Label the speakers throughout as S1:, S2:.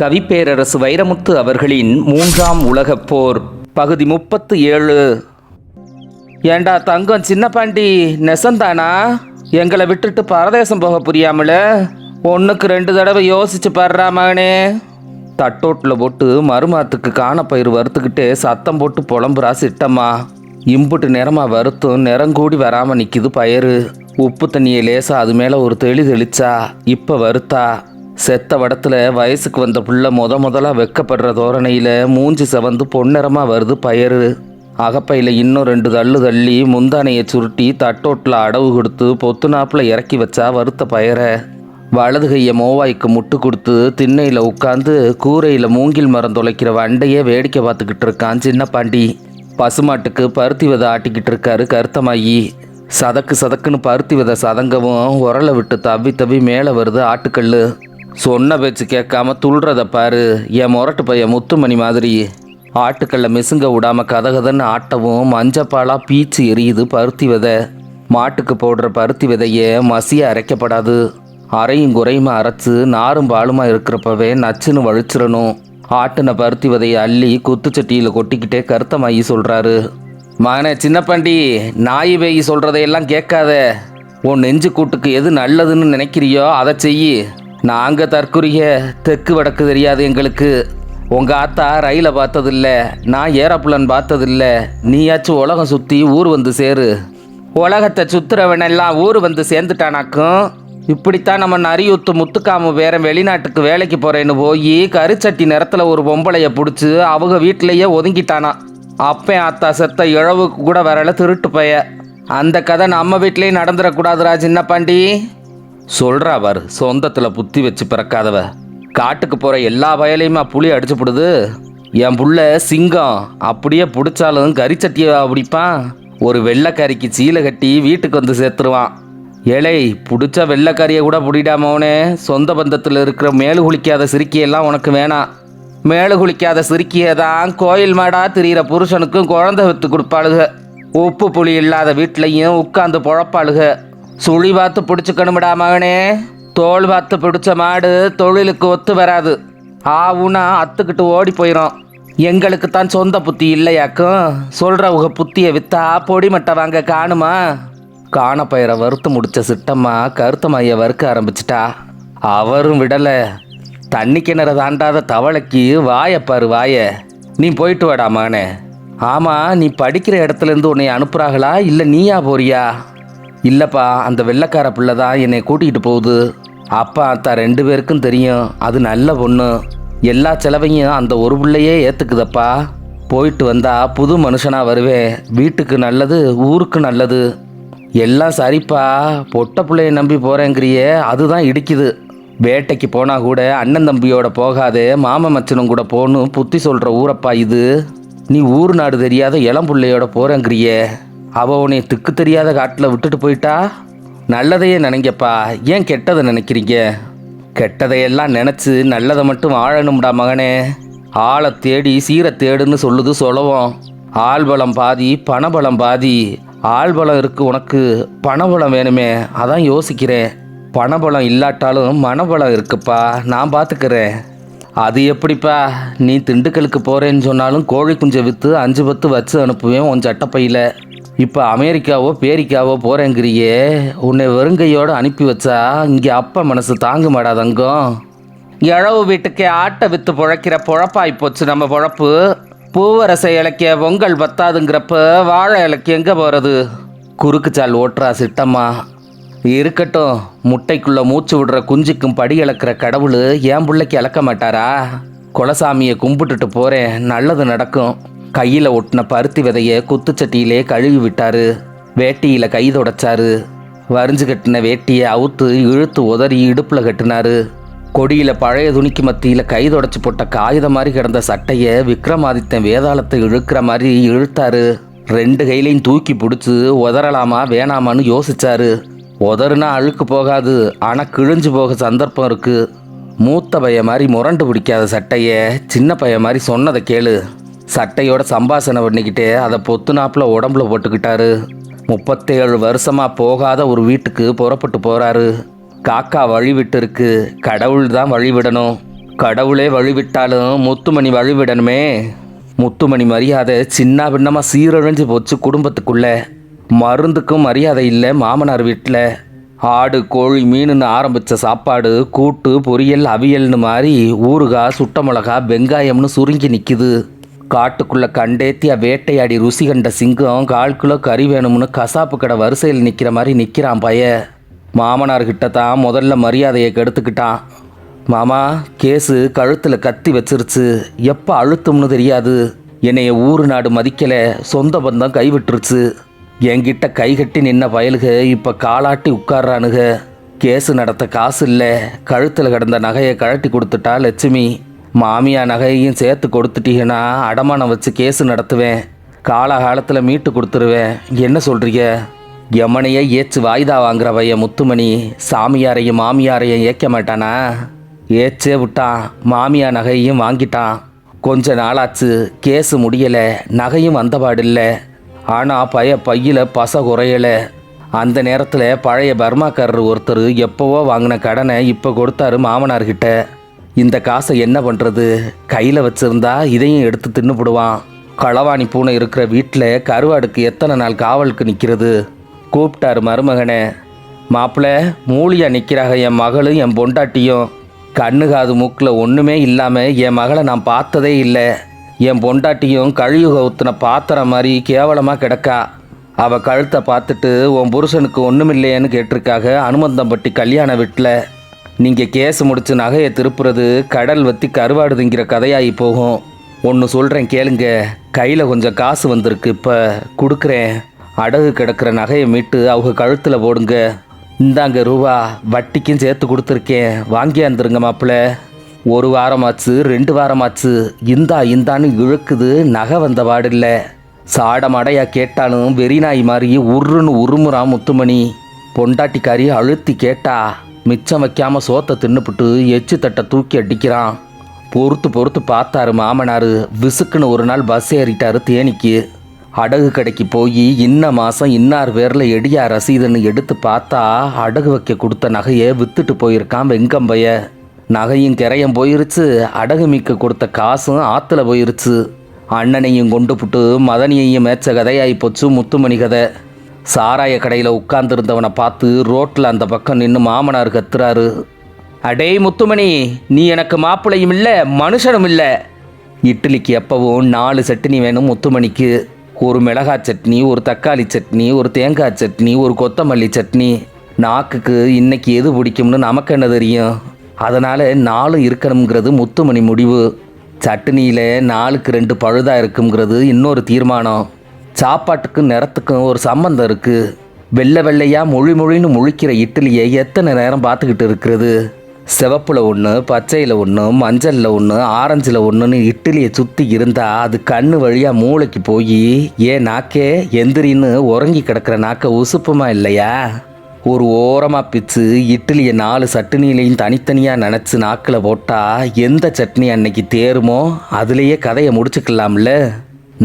S1: கவிப்பேரரசு வைரமுத்து அவர்களின் 3ஆம் உலகப் போர் பகுதி 37. ஏண்டா தங்கம் சின்ன பாண்டி நெசந்தானா? எங்களை விட்டுட்டு பரதேசம் போக புரியாமல ஒன்றுக்கு 2 தடவை யோசிச்சு பாடுறா மகனே. தட்டோட்டில் போட்டு மறுமாத்துக்கு காணப்பயிறு வறுத்துக்கிட்டே சத்தம் போட்டு புலம்புறா சிட்டம்மா. இம்புட்டு நேரமாக வறுத்தும் நிறங்கூடி வராமல் நிற்கிது பயிறு. உப்பு தண்ணியை லேசா அது மேலே ஒரு தெளிச்சா இப்போ வறுத்தா. செத்த வடத்தில் வயசுக்கு வந்த புள்ள முதலாக வெக்கப்படுற தோரணையில் மூஞ்சி செவந்து பொன்னிறமாக வருது பயிறு. அகப்பையில் இன்னும் 2 தள்ளு தள்ளி முந்தானையை சுருட்டி தட்டோட்டில் அடவு கொடுத்து பொத்து நாப்பில் இறக்கி வச்சா வறுத்த பயிரை. வலது கையை மோவாய்க்கு முட்டு கொடுத்து திண்ணையில் உட்காந்து கூரையில் மூங்கில் மரம் தொலைக்கிற வண்டையே வேடிக்கை பார்த்துக்கிட்டு இருக்கான் சின்ன பாண்டி. பசுமாட்டுக்கு பருத்தி விதை ஆட்டிக்கிட்டு இருக்காரு கருத்தமாயி. சதக்கு சதக்குன்னு பருத்தி விதை சதங்கவும் உரலை விட்டு தவ்வி தவ்வி மேலே வருது ஆட்டுக்கல். சொன்ன பேச்சு கேட்காம துள்றத பாரு என் முரட்டு பையன் முத்துமணி மாதிரி. ஆட்டுக்கல்ல மிசுங்க விடாம கதகதன்னு ஆட்டவும் மஞ்சப்பாலாக பீச்சு எரியுது பருத்தி விதை. மாட்டுக்கு போடுற பருத்தி விதையே மசிய அரைக்கப்படாது. அரையும் குறையுமா அரைச்சு நாரும் பாலுமா இருக்கிறப்பவே நச்சுன்னு வழிச்சிடணும். ஆட்டுன பருத்தி விதையை அள்ளி குத்துச்சட்டியில் கொட்டிக்கிட்டே கருத்தமாயி சொல்கிறாரு. மகனே சின்ன பாண்டி, நாய் வேயி சொல்கிறதையெல்லாம் கேட்காத. உன் நெஞ்சு கூட்டுக்கு எது நல்லதுன்னு நினைக்கிறியோ அதை செய்யி. நாங்கள் தற்குறிய தெற்கு வடக்கு தெரியாது எங்களுக்கு. உங்கள் ஆத்தா ரயிலை பார்த்ததில்ல, நான் ஏரோப்ளேன் பார்த்ததில்ல. நீயாச்சும் உலகம் சுற்றி ஊர் வந்து சேரு. உலகத்தை சுற்றுறவனெல்லாம் ஊர் வந்து சேர்ந்துட்டானாக்கும். இப்படித்தான் நம்ம நரியுத்து முத்துக்காமு வேற வெளிநாட்டுக்கு வேலைக்கு போகிறேன்னு போய் கருச்சட்டி நிறத்தில் ஒரு பொம்பளையை பிடிச்சி அவங்க வீட்டிலையே ஒதுங்கிட்டானா. அப்பன் ஆத்தா செத்த இழவுக்கு கூட வரல திருட்டு பைய. அந்த கதை நம்ம வீட்லேயும் நடந்துடக்கூடாதுரா சின்ன பாண்டி. சொல்கிறா பாரு, சொந்தத்தில் புத்தி வச்சு பிறக்காதவ. காட்டுக்கு போகிற எல்லா வயலையுமா புளி அடிச்சு போடுது. என் புள்ள சிங்கம், அப்படியே பிடிச்சாலும் கறிச்சட்டியை பிடிப்பான். ஒரு வெள்ளைக்காரிக்கு சீலை கட்டி வீட்டுக்கு வந்து சேர்த்துருவான். ஏழை பிடிச்ச வெள்ளைக்காரியை கூட பிடிடாமவனே. சொந்த பந்தத்தில் இருக்கிற மேலு குளிக்காத சிரிக்கியெல்லாம் உனக்கு வேணாம். மேலு குளிக்காத சிரிக்கியை தான் கோயில் மாடா திரிகிற புருஷனுக்கும் குழந்தை வித்து கொடுப்பாளுக. உப்பு புளி இல்லாத வீட்லையும் உட்காந்து பொழப்பாளுக. சுழி பார்த்து பிடிச்சிக்கணுமிடா மகனே. தோல் பார்த்து பிடிச்ச மாடு தொழிலுக்கு ஒத்து வராது. ஆவுனா அத்துக்கிட்டு ஓடி போயிடும். எங்களுக்கு தான் சொந்த புத்தி இல்லையாக்கும். சொல்கிறவங்க புத்தியை விற்றா பொடி மட்டை வாங்க காணுமா? காணப்பயிரை வறுத்து முடித்த சிட்டம்மா கருத்தமாயை வறுக்க ஆரம்பிச்சிட்டா. அவரும் விடலை. தண்ணி கிணற தாண்டாத தவளைக்கு வாயப்பாரு வாய. நீ போயிட்டு வாடா மகனே. ஆமாம், நீ படிக்கிற இடத்துலேருந்து உன்னை அனுப்புகிறாங்களா இல்லை நீயா போறியா? இல்லைப்பா, அந்த வெள்ளைக்கார பிள்ளை தான் என்னை கூட்டிகிட்டு போகுது. அப்பா அத்தா 2 பேருக்கும் தெரியும் அது நல்ல பொண்ணு. எல்லா செலவையும் அந்த ஒரு பிள்ளையே ஏற்றுக்குதப்பா. போயிட்டு வந்தா புது மனுஷனாக வருவேன். வீட்டுக்கு நல்லது, ஊருக்கு நல்லது. எல்லாம் சரிப்பா, பொட்டை பிள்ளைய நம்பி போகிறேங்கிறியே, அதுதான் இடிக்குது. வேட்டைக்கு போனால் கூட அண்ணன் தம்பியோட போகாதே, மாமன் மச்சனும் கூட போகணும் புத்தி சொல்கிற ஊரப்பா இது. நீ ஊர் நாடு தெரியாத இளம்பிள்ளையோட போகிறேங்கிறியே. அவள் உன்னை திக்கு தெரியாத காட்டில் விட்டுட்டு போயிட்டா. நல்லதையே நினைங்கப்பா, ஏன் கெட்டதை நினைக்கிறீங்க? கெட்டதையெல்லாம் நினச்சி நல்லதை மட்டும் ஆழணும்டா மகனே. ஆளை தேடி சீரை தேடுன்னு சொல்லுது சொல்லவும். ஆள்பலம் பாதி பணபலம் பாதி. ஆள்பலம் இருக்கு உனக்கு, பணபலம் வேணுமே, அதான் யோசிக்கிறேன். பணபலம் இல்லாட்டாலும் மனபலம் இருக்குப்பா, நான் பார்த்துக்கிறேன். அது எப்படிப்பா? நீ திண்டுக்கலுக்கு போகிறேன்னு சொன்னாலும் கோழி குஞ்சை விற்று 5-10 வச்சு அனுப்புவேன் உன் சட்டப்பையில். இப்போ அமெரிக்காவோ பேரிக்காவோ போகிறேங்கிறியே. உன்னை வெறுங்கையோடு அனுப்பி வச்சா இங்கே அப்பா மனசு தாங்க மாடாதங்கம். இழவு வீட்டுக்கே ஆட்டை விற்று பிழைக்கிற பொழப்பாய் போச்சு நம்ம பொழப்பு. பூவரசை இலக்கிய பொங்கல் பத்தாதுங்கிறப்ப வாழை இலக்கிய எங்கே போகிறது? குறுக்குச்சால் ஓட்டுறா சிட்டம்மா. இருக்கட்டும், முட்டைக்குள்ளே மூச்சு விடுற குஞ்சுக்கும் படி இழக்கிற கடவுள் என் பிள்ளைக்கு இழக்க மாட்டாரா? குலசாமியை கும்பிட்டுட்டு போகிறேன், நல்லது நடக்கும். கையில் ஒட்டின பருத்தி விதையை குத்துச்சட்டியிலே கழுவி விட்டாரு. வேட்டியில் கை தொடச்சாரு. வரிஞ்சு கட்டின வேட்டியை அவுத்து இழுத்து உதறி இடுப்பில் கட்டினாரு. கொடியில் பழைய துணிக்கு மத்தியில் கை தொடச்சி போட்ட காகிதம் மாதிரி கிடந்த சட்டையை விக்ரமாதித்தன் வேதாளத்தை இழுக்கிற மாதிரி இழுத்தாரு. 2 கையிலையும் தூக்கி பிடிச்சி உதறலாமா வேணாமான்னு யோசிச்சாரு. உதறுனா அழுக்கு போகாது, ஆனால் கிழிஞ்சு போக சந்தர்ப்பம் இருக்குது. மூத்த பையன் மாதிரி முரண்டு பிடிக்காத சட்டையை சின்ன பையன் மாதிரி சொன்னதை கேளு. சட்டையோட சம்பாஷணை பண்ணிக்கிட்டே அதை பொத்து நாப்பில் உடம்புல போட்டுக்கிட்டாரு. 37 வருஷமாக போகாத ஒரு வீட்டுக்கு புறப்பட்டு போகிறாரு. காக்கா வழிவிட்டு இருக்கு, கடவுள் தான் வழிவிடணும். கடவுளே வழிவிட்டாலும் முத்துமணி வழிவிடணுமே. முத்துமணி மரியாதை சின்ன பின்னமாக சீரழிஞ்சு போச்சு குடும்பத்துக்குள்ள. மருந்துக்கும் மரியாதை இல்லை மாமனார் வீட்டில். ஆடு கோழி மீனுன்னு ஆரம்பித்த சாப்பாடு கூட்டு பொரியல் அவியல்னு மாதிரி ஊறுகாய் சுட்ட மிளகா வெங்காயம்னு சுருங்கி நிற்கிது. காட்டுக்குள்ளே கண்டேத்தியா வேட்டையாடி ருசி கண்ட சிங்கம் 1/4 கிலோ கறி வேணும்னு கசாப்பு கடை வரிசையில் நிற்கிற மாதிரி நிற்கிறான் பைய. மாமனார்கிட்ட தான் முதல்ல மரியாதையை கெடுத்துக்கிட்டான். மாமா, கேஸு கழுத்தில் கத்தி வச்சிருச்சு, எப்போ அழுத்தும்னு தெரியாது. என்னைய ஊரு நாடு மதிக்கலை, சொந்த பந்தம் கைவிட்டுருச்சு. என்கிட்ட கை கட்டி நின்ன பயலுக இப்போ காலாட்டி உட்கார்றானுக. கேஸு நடத்த காசு இல்லை, கழுத்தில் கிடந்த நகையை கழட்டி கொடுத்துட்டா லட்சுமி. மாமியா நகையையும் சேர்த்து கொடுத்துட்டீங்கன்னா அடமானம் வச்சு கேஸு நடத்துவேன், காலகாலத்தில் மீட்டு கொடுத்துருவேன். என்ன சொல்கிறீங்க? யமனையே ஏச்சு வாய்தா வாங்குற பையன் முத்துமணி சாமியாரையும் மாமியாரையும் ஏற்க மாட்டானா? ஏச்சே விட்டான், மாமியா நகையையும் வாங்கிட்டான். கொஞ்ச நாளாச்சு, கேஸு முடியலை, நகையும் வந்தபாடில்லை. ஆனால் பையில் பச குறையலை. அந்த நேரத்தில் பழைய பர்மாக்காரர் ஒருத்தர் எப்போவோ வாங்கின கடனை இப்போ கொடுத்தாரு மாமனார்கிட்ட. இந்த காசை என்ன பண்ணுறது? கையில் வச்சுருந்தா இதையும் எடுத்து தின்னுபிடுவான். களவாணி பூனை இருக்கிற வீட்டில் கருவாடுக்கு எத்தனை நாள் காவலுக்கு நிற்கிறது? கூப்பிட்டாரு மருமகனை. மாப்பிள்ள, மூலியாக நிற்கிறாங்க என் மகளும் என் பொண்டாட்டியும். கண்ணு காது மூக்கில் ஒன்றுமே இல்லாமல் என் மகளை நான் பார்த்ததே இல்லை. என் பொண்டாட்டியும் கழியுக ஊற்றின பாத்திரம் மாதிரி கேவலமாக கிடக்கா. அவள் கழுத்தை பார்த்துட்டு உன் புருஷனுக்கு ஒன்றுமில்லையேன்னு கேட்டிருக்காக அனுமந்தம்பட்டி கல்யாண வீட்டில். நீங்கள் கேஸ் முடிச்சு நகையை திருப்புறது கடல் வற்றி கருவாடு திங்கிற கதையாகி போகும். ஒன்று சொல்கிறேன் கேளுங்க, கையில் கொஞ்சம் காசு வந்திருக்கு, இப்போ கொடுக்குறேன். அடகு கிடக்கிற நகையை மீட்டு அவங்க கழுத்தில் போடுங்க. இந்தாங்க ரூபா, வட்டிக்கும் சேர்த்து கொடுத்துருக்கேன், வாங்கியாந்துருங்க மாப்பிள்ள. 1 வாரமாச்சு 2 வாரமாச்சு, இந்தான்னு இழுக்குது, நகை வந்த பாடில்லை. சாடமடையா கேட்டாலும் வெறிநாய் மாதிரி உருன்னு உருமுறான் முத்துமணி. பொண்டாட்டிக்காரி அழுத்தி கேட்டா மிச்சம் வைக்காமல் சோத்தை தின்னுபிட்டு எச்சு தட்டை தூக்கி அடிக்கிறான். பொறுத்து பார்த்தாரு மாமனார். விசுக்குன்னு ஒரு நாள் பஸ் ஏறிட்டாரு தேனிக்கு. அடகு கடைக்கு போய் இன்ன மாதம் இன்னார் பேரில் எடியா ரசீதுன்னு எடுத்து பார்த்தா அடகு வைக்க கொடுத்த நகையை வித்துட்டு போயிருக்கான் வெங்கம்பைய. நகையும் கிரையும் போயிருச்சு, அடகு மீக்க கொடுத்த காசும் ஆற்றுல போயிருச்சு. அண்ணனையும் கொண்டு புட்டு மதனியையும் மேய்ச்ச கதையாகி போச்சு முத்துமணி கதை. சாராய கடையில் உட்கார்ந்துருந்தவனை பார்த்து ரோட்டில் அந்த பக்கம் நின்று மாமனார் கத்துறாரு. அடே முத்துமணி, நீ எனக்கு மாப்பிள்ளையும் இல்லை மனுஷனும் இல்லை. இட்லிக்கு எப்பவும் 4 சட்னி வேணும் முத்துமணிக்கு. ஒரு மிளகாய் சட்னி, ஒரு தக்காளி சட்னி, ஒரு தேங்காய் சட்னி, ஒரு கொத்தமல்லி சட்னி. நாக்குக்கு இன்னைக்கு எது பிடிக்கும்னு நமக்கு என்ன தெரியும்? அதனால் 4 இருக்கணுங்கிறது முத்துமணி முடிவு. சட்னியில் 4க்கு 2 பழுதாக இருக்குங்கிறது இன்னொரு தீர்மானம். சாப்பாட்டுக்கும் நிறத்துக்கும் ஒரு சம்பந்தம் இருக்குது. வெள்ளையாக மொழின்னு முழிக்கிற இட்லியை எத்தனை நேரம் பார்த்துக்கிட்டு இருக்கிறது? சிவப்பில் 1, பச்சையில் 1, மஞ்சளில் 1, ஆரஞ்சில் 1ன்னு இட்லியை சுற்றி இருந்தால் அது கண்ணு வழியாக மூளைக்கு போய் ஏன் நாக்கே எந்திரின்னு உறங்கி கிடக்கிற நாக்கை உசுப்புமா இல்லையா? ஒரு ஓரமாக பிச்சு இட்லியை 4 சட்னிலையும் தனித்தனியாக நினச்சி நாக்கில் போட்டால் எந்த சட்னி அன்னைக்கு தேருமோ அதுலேயே கதையை முடிச்சுக்கலாம்ல.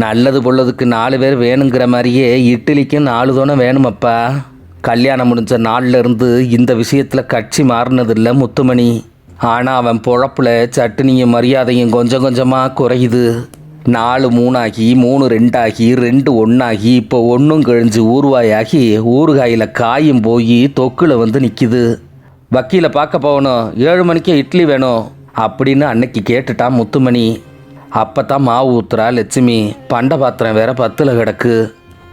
S1: நல்லது பொழுதுக்கு 4 பேர் வேணுங்கிற மாதிரியே இட்லிக்கும் 4 தோணை வேணுமப்பா. கல்யாணம் முடிஞ்ச நாள்லேருந்து இந்த விஷயத்தில் கட்சி மாறினதில்லை முத்துமணி. ஆனால் அவன் பொழப்பில் சட்னியும் மரியாதையும் கொஞ்சம் கொஞ்சமாக குறையுது. 4 3 ஆகி 3 2 ஆகி 2 1 ஆகி இப்போ 1 கழிஞ்சு ஊறுகாயாகி ஊறுகாயில் காயும் போய் தொக்கில் வந்து நிற்கிது. வக்கீலை பார்க்க போகணும், 7 மணிக்கே இட்லி வேணும் அப்படின்னு அன்னைக்கு கேட்டுட்டான் முத்துமணி. அப்போ தான் மாவு ஊத்துறா லட்சுமி. பண்ட பாத்திரம் வேற 10ல் கிடக்கு.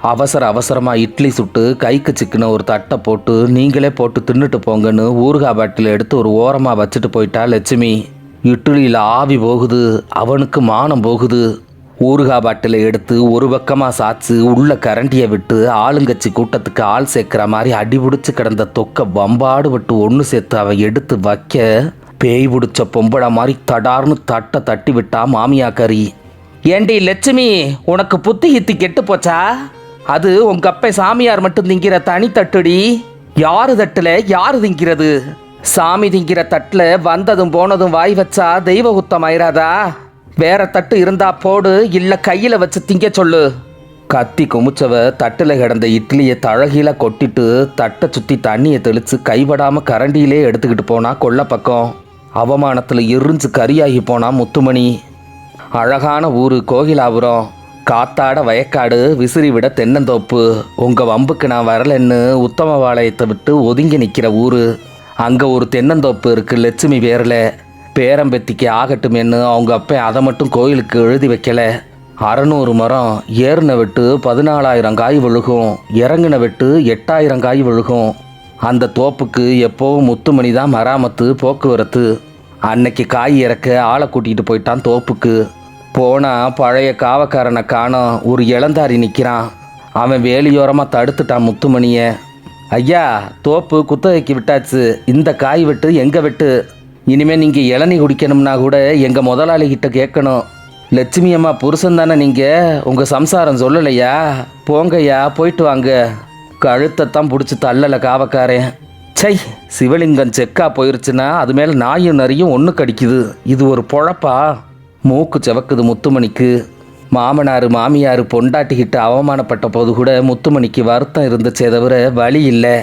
S1: அவசரமாக இட்லி சுட்டு கைக்கு சிக்கின ஒரு தட்டை போட்டு நீங்களே போட்டு தின்னுட்டு போங்கன்னு ஊறுகாய் பாட்டில் எடுத்து ஒரு ஓரமாக வச்சுட்டு போயிட்டா லட்சுமி. இட்லியில் ஆவி போகுது, அவனுக்கு மானம் போகுது. ஊறுகாய் பாட்டில் எடுத்து ஒரு பக்கமாக சாய்ச்சி உள்ள கரண்டியை விட்டு ஆளுங்கட்சி கூட்டத்துக்கு ஆள் சேர்க்குற மாதிரி அடிபிடிச்சு கிடந்த தொக்க வம்பாடு விட்டு ஒன்று சேர்த்து அவன் எடுத்து வைக்க பேய் பிடிச்ச பொம்பளை மாதிரி தடார்னு தட்டை தட்டி விட்டா மாமியாக்காரி. ஏண்டி லட்சுமி, உனக்கு புத்தி கித்தி கெட்டு போச்சா? அது உங்க அப்பை சாமியார் மட்டும் திங்கிற தனி தட்டுடி. யாரு தட்டுல யாரு திங்கிறது? சாமி திங்கிற தட்டில் வந்ததும் போனதும் வாய் வச்சா தெய்வ குத்தம் ஆயிராதா? வேற தட்டு இருந்தா போடு, இல்லை கையில் வச்சு திங்க சொல்லு. கத்தி குமிச்சவ தட்டில் கிடந்த இட்லியை தழகீழ கொட்டிட்டு தட்டை சுற்றி தண்ணியை தெளித்து கைவிடாமல் கரண்டியிலே எடுத்துக்கிட்டு போனா கொல்லை பக்கம். அவமானத்தில் எரிஞ்சு கரியாகி போனா முத்துமணி. அழகான ஊர் கோகிலாபுரம். காத்தாட வயக்காடு, விசிறி விட தென்னந்தோப்பு. உங்கள் வம்புக்கு நான் வரலன்னு உத்தமபாளையத்தை விட்டு ஒதுங்கி நிற்கிற ஊர். அங்கே ஒரு தென்னந்தோப்பு இருக்குது லட்சுமி பேரில். பேரம்பெத்திக்கு ஆகட்டுமேன்னு அவங்க அப்பா அதை மட்டும் கோயிலுக்கு எழுதி வைக்கல. 600 மரம், ஏறின வெட்டு 14,000 காய் விழுகும், இறங்கின வெட்டு 8,000 காய் விழுகும். அந்த தோப்புக்கு எப்போவும் முத்துமணி தான் மராமத்து போக்குவரத்து. அன்னைக்கு காய் இறக்க ஆளை கூட்டிகிட்டு போயிட்டான் தோப்புக்கு. போனால் பழைய காவக்காரனை காணோம். ஒரு இளந்தாரி நிற்கிறான். அவன் வேலியோரமாக தடுத்துட்டான் முத்துமணியை. ஐயா, தோப்பு குத்தகைக்கு விட்டாச்சு, இந்த காய் வெட்டு எங்கள் வெட்டு. இனிமேல் நீங்கள் இளநீ குடிக்கணும்னா கூட எங்கள் முதலாளிகிட்ட கேட்கணும். லட்சுமி அம்மா புருஷன் தானே நீங்கள், உங்கள் சம்சாரம் சொல்லலையா? போங்கய்யா, போயிட்டு வாங்க. கழுத்தைத்தான் பிடிச்சி தள்ளலை காவக்காரன். சை, சிவலிங்கம் செக்கா போயிருச்சுன்னா அது மேலே நாயும் நரியும் ஒன்று கடிக்குது. இது ஒரு பொழப்பா? மூக்கு செவக்குது முத்துமணிக்கு. மாமனார் மாமியார் பொண்டாட்டிக்கிட்ட அவமானப்பட்ட போது கூட முத்துமணிக்கு வருத்தம் இருந்துச்சே தவிர வலி இல்லை.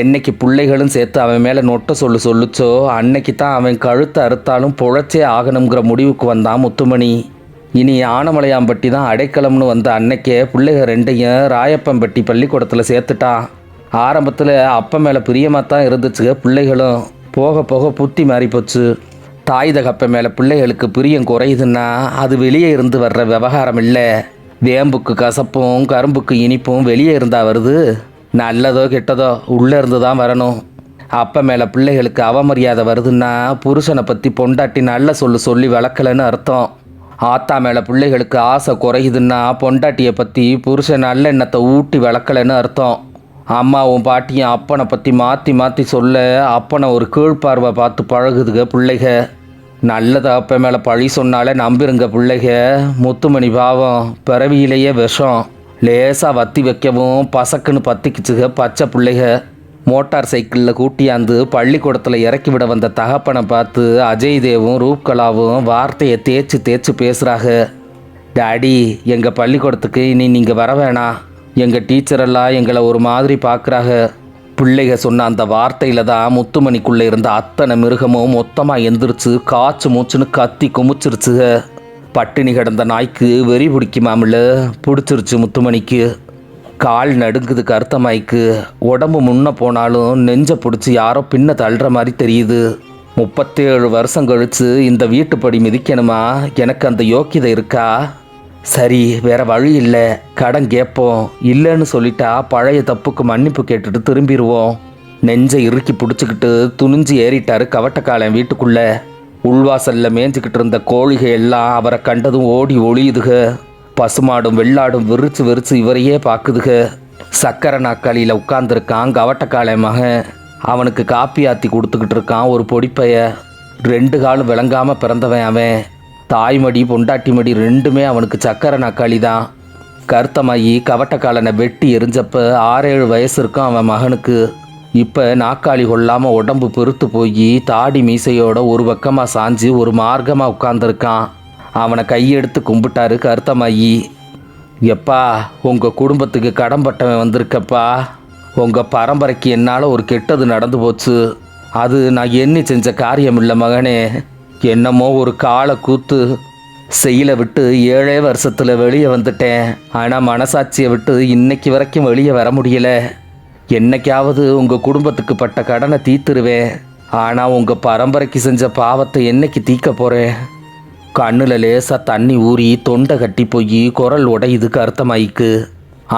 S1: என்னைக்கு பிள்ளைகளும் சேர்த்து அவன் மேலே நொட்ட சொல்லுச்சோ அன்னைக்கு தான் அவன் கழுத்தை அறுத்தாலும் பொழைச்சே ஆகணுங்கிற முடிவுக்கு வந்தான் முத்துமணி. இனி ஆனமலையாம்பட்டி தான் அடைக்கலம்னு வந்த அன்னைக்கே பிள்ளைகள் 2ஐயும் ராயப்பம்பட்டி பள்ளிக்கூடத்தில் சேர்த்துட்டான். ஆரம்பத்தில் அப்பா மேலே பிரியமாக தான் இருந்துச்சு. பிள்ளைகளும் போக போக புத்தி மாறி போச்சு. தாய் தகப்ப மேலே பிள்ளைகளுக்கு பிரியம் குறையுதுன்னா அது வெளியே இருந்து வர்ற விவகாரம் இல்லை. வேம்புக்கு கசப்பும் கரும்புக்கு இனிப்பும் வெளியே இருந்தால் வருது. நல்லதோ கெட்டதோ உள்ளே இருந்து தான் வரணும். அப்பா மேலே பிள்ளைகளுக்கு அவமரியாதை வருதுன்னா புருஷனை பற்றி பொண்டாட்டி நல்ல சொல்லி வளர்க்கலன்னு அர்த்தம். ஆத்தா மேலே பிள்ளைகளுக்கு ஆசை குறையுதுன்னா பொண்டாட்டியை பற்றி புருஷன் நல்ல எண்ணத்தை ஊட்டி வளர்க்கலன்னு அர்த்தம். அம்மாவும் பாட்டியும் அப்பனை பற்றி மாற்றி மாற்றி சொல்ல அப்பனை ஒரு கீழ்ப்பார்வை பார்த்து பழகுதுங்க பிள்ளைக. நல்லது அப்ப மேலே பழி சொன்னாலே நம்பிருங்க பிள்ளைக. முத்துமணி பாவம் பிறவியிலேயே விஷம். லேசாக வத்தி வைக்கவும் பசக்குன்னு பற்றிக்குச்சுக பச்சை பிள்ளைக. மோட்டார் சைக்கிளில் கூட்டியாந்து பள்ளிக்கூடத்தில் இறக்கி விட வந்த தகப்பனை பார்த்து அஜய் தேவும் ரூப்கலாவும் வார்த்தையை தேய்ச்சி தேய்ச்சி பேசுகிறாங்க. டாடி, எங்கள் பள்ளிக்கூடத்துக்கு இனி நீங்கள் வர வேணாம். எங்கள் டீச்சரெல்லாம் எங்களை ஒரு மாதிரி பார்க்குறாங்க. பிள்ளைக சொன்ன அந்த வார்த்தையில் தான் முத்துமணிக்குள்ளே இருந்த அத்தனை மிருகமும் மொத்தமாக எந்திரிச்சு காய்ச்சி மூச்சுன்னு கத்தி குமிச்சிருச்சுக. பட்டினி கிடந்த நாய்க்கு வெறி பிடிக்குமாமில்ல, பிடிச்சிருச்சு முத்துமணிக்கு. கால் நடுங்குது கருத்தமாய்க்கு. உடம்பு முன்ன போனாலும் நெஞ்சை பிடிச்சி யாரோ பின்ன தள்ளுற மாதிரி தெரியுது. 37 வருஷம் கழித்து இந்த வீட்டுப்படி மிதிக்கணுமா? எனக்கு அந்த யோக்கியதை இருக்கா? சரி, வேற வழி இல்லை. கடன் கேட்போம். இல்லைன்னு சொல்லிட்டா பழைய தப்புக்கு மன்னிப்பு கேட்டுட்டு திரும்பிடுவோம். நெஞ்சை இறுக்கி பிடிச்சிக்கிட்டு துணிஞ்சு ஏறிட்டாரு கவட்டக்காலன் வீட்டுக்குள்ளே. உள்வாசலில் மேய்ஞ்சிக்கிட்டு இருந்த கோழிகை எல்லாம் அவரை கண்டதும் ஓடி ஒளியுதுக. பசுமாடும் வெள்ளாடும் விரிச்சு விரிச்சு இவரையே பார்க்குதுக. சக்கரை நாக்காளியில் உட்காந்துருக்கான் கவட்டக்காலன் மகன். அவனுக்கு காப்பி ஆற்றி கொடுத்துக்கிட்டு இருக்கான் ஒரு பொடிப்பைய. 2 காலும் விளங்காமல் பிறந்தவன் அவன். தாய்மடி பொண்டாட்டி மடி ரெண்டுமே அவனுக்கு சக்கரை நாக்காளி தான். கருத்தமாயி கவட்டக்காலனை வெட்டி எரிஞ்சப்ப 6-7 வயசு இருக்கும் அவன் மகனுக்கு. இப்போ நாக்காளி கொள்ளாமல் உடம்பு பெருத்து போய் தாடி மீசையோட ஒரு பக்கமாக சாஞ்சு ஒரு மார்க்கமாக உட்கார்ந்துருக்கான். அவனை கையெடுத்து கும்பிட்டாரு கருத்தமாயி. எப்பா, உங்கள் குடும்பத்துக்கு கடன்பட்டவன் வந்திருக்கப்பா. உங்கள் பரம்பரைக்கு என்னால் ஒரு கெட்டது நடந்து போச்சு. அது நான் எண்ணி செஞ்ச காரியம் இல்லை மகனே. என்னமோ ஒரு காலை கூத்து. செயலை விட்டு 7 வருஷத்தில் வெளியே வந்துட்டேன். ஆனால் மனசாட்சியை விட்டு இன்னைக்கு வரைக்கும் வெளியே வர முடியல. என்னைக்காவது உங்கள் குடும்பத்துக்கு பட்ட கடனை தீர்த்துருவேன். ஆனால் உங்கள் பரம்பரைக்கு செஞ்ச பாவத்தை என்னைக்கு தீர்க்க போகிறேன்? கண்ணில் லேசாக தண்ணி ஊறி தொண்டை கட்டி போய் குரல் உடையுது கருத்தமாயிக்கு.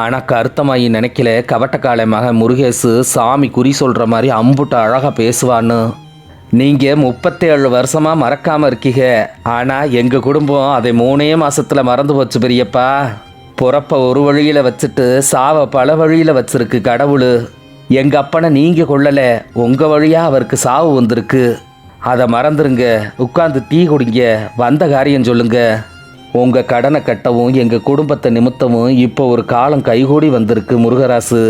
S1: ஆனால் கருத்தமாயி நினைக்கல கவட்டக்காலை மகன் முருகேசு சாமி குறி சொல்கிற மாதிரி அம்புட்டு அழகாக பேசுவான்னு. நீங்கள் 37 வருஷமாக மறக்காமல் இருக்கீங்க. ஆனால் எங்கள் குடும்பம் அதை 3 மாதத்தில் மறந்து போச்சு பெரியப்பா. பிறப்ப ஒரு வழியில் வச்சுட்டு சாவை பல வழியில் வச்சிருக்கு கடவுள். எங்கள் அப்பனை நீங்கள் கொள்ளலை, உங்கள் வழியாக அவருக்கு சாவு வந்திருக்கு. அதை மறந்துருங்க. உட்காந்து டீ குடிங்க, வந்த காரியம் சொல்லுங்க. உங்கள் கடனை கட்டவும் எங்கள் குடும்பத்தை நிமித்தமும் இப்போ ஒரு காலம் கைகூடி வந்திருக்கு முருகராசு.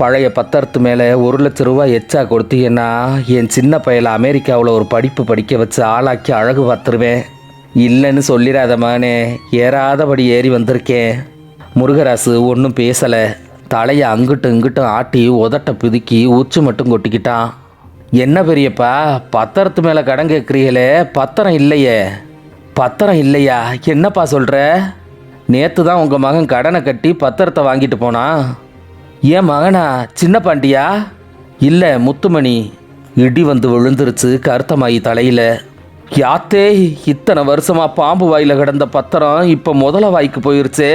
S1: பழைய பத்திரத்து மேலே 1 லட்ச ரூபாய் எச்சா கொடுத்தீங்கன்னா என் சின்ன பையலை அமெரிக்காவில் ஒரு படிப்பு படிக்க வச்சு ஆளாக்கி அழகு பார்த்துருவேன். இல்லைன்னு சொல்லிடாத மகனே, ஏறாதபடி ஏறி வந்திருக்கேன். முருகராசு ஒன்றும் பேசலை. தலையை அங்கிட்டும் இங்கிட்டும் ஆட்டி உதட்ட பிதுக்கி உச்சி மட்டும் கொட்டிக்கிட்டான். என்ன பெரியப்பா, பத்திரத்து மேலே கடன் கேட்குறீங்களே, பத்திரம் இல்லையே? பத்திரம் இல்லையா? என்னப்பா சொல்கிற? நேற்று தான் உங்கள் மகன் கடனை கட்டி பத்திரத்தை வாங்கிட்டு போனான். ஏன் மகனா? சின்ன பாண்டியா? இல்லை, முத்துமணி. இடி வந்து விழுந்துருச்சு கருத்தமாயி தலையில். யாத்தே, இத்தனை வருஷமா பாம்பு வாயில் கிடந்த பத்திரம் இப்போ முதல வாய்க்கு போயிருச்சே.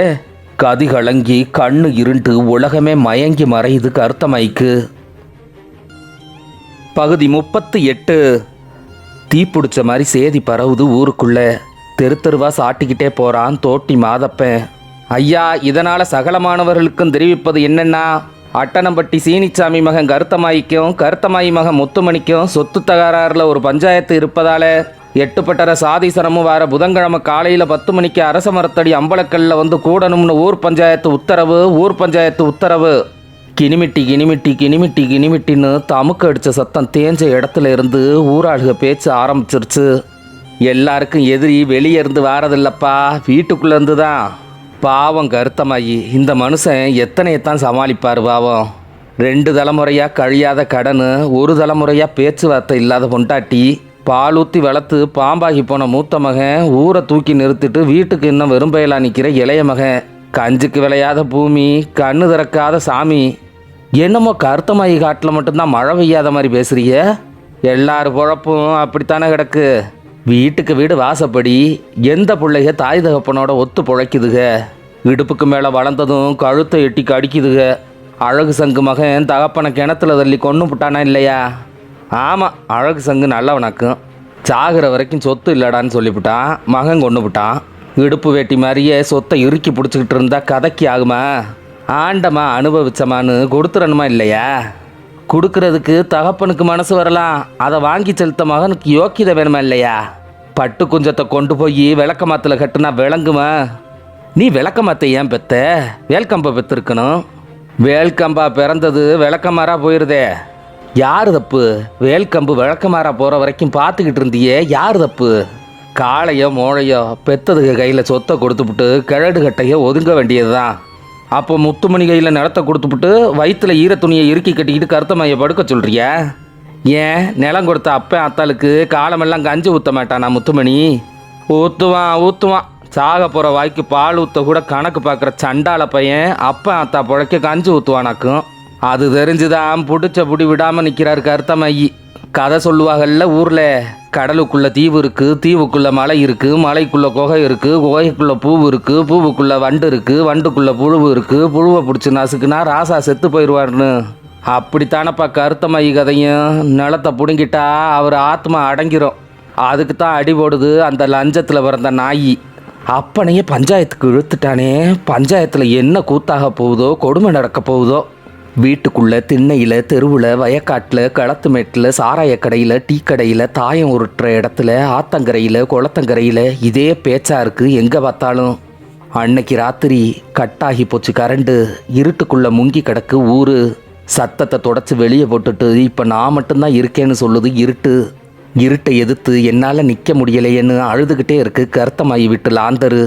S1: கதி கலங்கி கண்ணு இருண்டு உலகமே மயங்கி மறையுது கருத்தமாய்க்கு. பகுதி 38. தீப்பிடிச்ச மாதிரி சேதி பரவுது ஊருக்குள்ள. தெரு தெருவா சாட்டிக்கிட்டே போகிறான் தோட்டி மாதப்பன். ஐயா, இதனால் சகலமானவர்களுக்கும் தெரிவிப்பது என்னென்னா, அட்டனம்பட்டி சீனிச்சாமி மகன் கருத்தமாயிக்கும் கருத்தமாயி மகன் முத்துமணிக்கும் சொத்து தகராறில் ஒரு பஞ்சாயத்து இருப்பதால் எட்டுப்பட்டற சாதிசனமும் வார புதன்கிழமை காலையில் 10 மணிக்கு அரச மரத்தடி அம்பலக்கல்லில் வந்து கூடணும்னு ஊர் பஞ்சாயத்து உத்தரவு. கிணிமிட்டி கிணிமிட்டி கிணிமிட்டி கிணிமிட்டின்னு தமுக்கு அடித்த சத்தம் தேஞ்ச இடத்துல இருந்து ஊராளுக பேச்சு ஆரம்பிச்சிருச்சு. எல்லாருக்கும் எதிரி வெளியே இருந்து வாரதில்லப்பா, வீட்டுக்குள்ளேருந்து தான். பாவம் கருத்தமாயி, இந்த மனுஷன் எத்தனையத்தான் சமாளிப்பார் பாவம். 2 தலைமுறையாக கழியாத கடன், ஒரு தலைமுறையாக பேச்சுவார்த்தை இல்லாத பொண்டாட்டி, பாலூற்றி வளர்த்து பாம்பாகி போன மூத்த மகன், ஊரை தூக்கி நிறுத்திட்டு வீட்டுக்கு இன்னும் வெறும்பயலா நிற்கிற இளைய மகன், கஞ்சுக்கு விளையாத பூமி, கண்ணு திறக்காத சாமி. என்னமோ கருத்தமாயி காட்டில் மட்டும்தான் மழை பெய்யாத மாதிரி பேசுறிய. எல்லாரும் குழப்பும் அப்படித்தானே கிடக்கு. வீட்டுக்கு வீடு வாசப்படி. எந்த பிள்ளைக தாய் தகப்பனோட ஒத்து பிழைக்குதுக. இடுப்புக்கு மேலே வளர்ந்ததும் கழுத்தை எட்டி கடிக்குதுக. அழகு சங்கு மகன் தகப்பனை கிணத்துல தள்ளி கொண்டு விட்டானா இல்லையா? ஆமாம், அழகு சங்கு நல்லவனாக்கும். சாகிற வரைக்கும் சொத்து இல்லடான்னு சொல்லிவிட்டான். மகன் கொண்டு விட்டான். இடுப்பு வேட்டி மாதிரியே சொத்தை இறுக்கி பிடிச்சிக்கிட்டு இருந்தா கதைக்கு ஆகுமா? ஆண்டமா அனுபவிச்சமான்னு கொடுத்துறணுமா இல்லையா? கொடுக்கறதுக்கு தகப்பனுக்கு மனசு வரலாம், அதை வாங்கி செலுத்த மகனுக்கு யோக்கியதை வேணுமா இல்லையா? பட்டு குஞ்சத்தை கொண்டு போய் விளக்கமாத்தில் கட்டுனா விளங்குமா? நீ விளக்கமாத்தை ஏன் பெத்த? வேல்கம்பை பெற்றிருக்கணும். வேல்கம்பா பிறந்தது விளக்கமாறா போயிருதே. யார் தப்பு? வேல்கம்பு விளக்கமாறா போகிற வரைக்கும் பார்த்துக்கிட்டு இருந்தியே, யார் தப்பு? காளையோ மோழையோ பெத்ததுக்கு கையில் சொத்தை கொடுத்துப்புட்டு கிழடு கட்டையோ ஒதுங்க வேண்டியது தான். அப்போ முத்துமணி கையில் நிலத்தை கொடுத்துப்புட்டு வயிற்றில் ஈரத்துணியை இறுக்கி கட்டிக்கிட்டு கருத்தமாயை படுக்க சொல்கிறியா? ஏன் நிலம் கொடுத்த அப்பன் அத்தாளுக்கு காலமெல்லாம் கஞ்சி ஊற்ற மாட்டானா முத்துமணி? ஊற்றுவான். சாக போகிற வாய்க்கு பால் ஊற்ற கூட கணக்கு பார்க்குற சண்டால பையன் அப்பன் அத்தா புழைக்க கஞ்சி ஊற்றுவானாக்கும். அது தெரிஞ்சுதான் பிடிச்ச புடி விடாமல் நிற்கிறார் கருத்தமாயி. கதை சொல்லுவாங்கல்ல ஊரில், கடலுக்குள்ளே தீவு இருக்குது, தீவுக்குள்ளே மலை இருக்குது, மலைக்குள்ளே குகை இருக்குது, குகைக்குள்ளே பூவு இருக்குது, பூவுக்குள்ளே வண்டு இருக்குது, வண்டுக்குள்ளே புழுவு இருக்குது, புழுவை பிடிச்சி நசுக்குனா ராசா செத்து போயிடுவார்னு. அப்படித்தானப்பா கருத்தமாயி கதையும். நிலத்தை பிடுங்கிட்டா அவர் ஆத்மா அடங்கிரும். அதுக்கு தான் அடி போடுது அந்த லஞ்சத்தில் பிறந்த நாயி. அப்பனையே பஞ்சாயத்துக்கு இழுத்துட்டானே. பஞ்சாயத்தில் என்ன கூத்தாக போகுதோ, கொடுமை நடக்க போகுதோ. வீட்டுக்குள்ளே, திண்ணையில், தெருவில், வயக்காட்டில், களத்து மேட்டில், சாராய கடையில், டீ கடையில், தாயம் உருட்டுற இடத்துல, ஆத்தங்கரையில், குளத்தங்கரையில் இதே பேச்சா இருக்குது எங்கே பார்த்தாலும். அன்னைக்கு ராத்திரி கட்டாகி போச்சு கரண்டு. இருட்டுக்குள்ளே முங்கி கிடக்கு ஊர். சத்தத்தை தொடச்சி வெளியே போட்டுட்டு இப்போ நான் மட்டும்தான் இருக்கேன்னு சொல்லுது இருட்டு. இருட்டை எதிர்த்து என்னால் நிற்க முடியலையேன்னு அழுதுகிட்டே இருக்கு கருத்தமாயி வீட்டு லாந்தரு.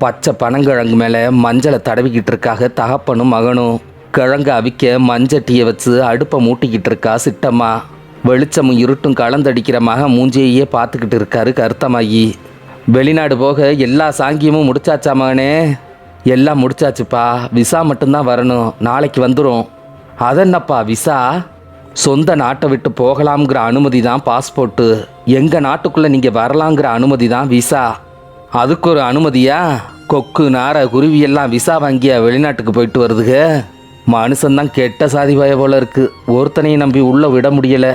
S1: பச்சை பனங்கிழங்கு மேலே மஞ்சளை தடவிக்கிட்டு இருக்காக தகப்பனும் மகனும். கிழங்கு அவிக்க மஞ்சட்டியை வச்சு அடுப்பை மூட்டிக்கிட்டு இருக்கா சிட்டம்மா. வெளிச்சமும் இருட்டும் கலந்தடிக்கிற மகன் மூஞ்சியையே பார்த்துக்கிட்டு இருக்காரு கருத்தமாயி. வெளிநாடு போக எல்லா சாங்கியமும் முடிச்சாச்சா மகனே? எல்லாம் முடிச்சாச்சுப்பா, விசா மட்டும்தான் வரணும், நாளைக்கு வந்துடும். அதென்னப்பா விசா? சொந்த நாட்டை விட்டு போகலாம்ங்கிற அனுமதி தான் பாஸ்போர்ட்டு. எங்கள் நாட்டுக்குள்ளே நீங்கள் வரலாங்கிற அனுமதி தான் விசா. அதுக்கு ஒரு அனுமதியா? கொக்கு நாரை குருவி எல்லாம் விசா வாங்கியா வெளிநாட்டுக்கு போயிட்டு வருதுக. மனுஷன்தான் கெட்ட சாதி பய போல இருக்கு. ஒருத்தனையும் நம்பி உள்ளே விட முடியலை.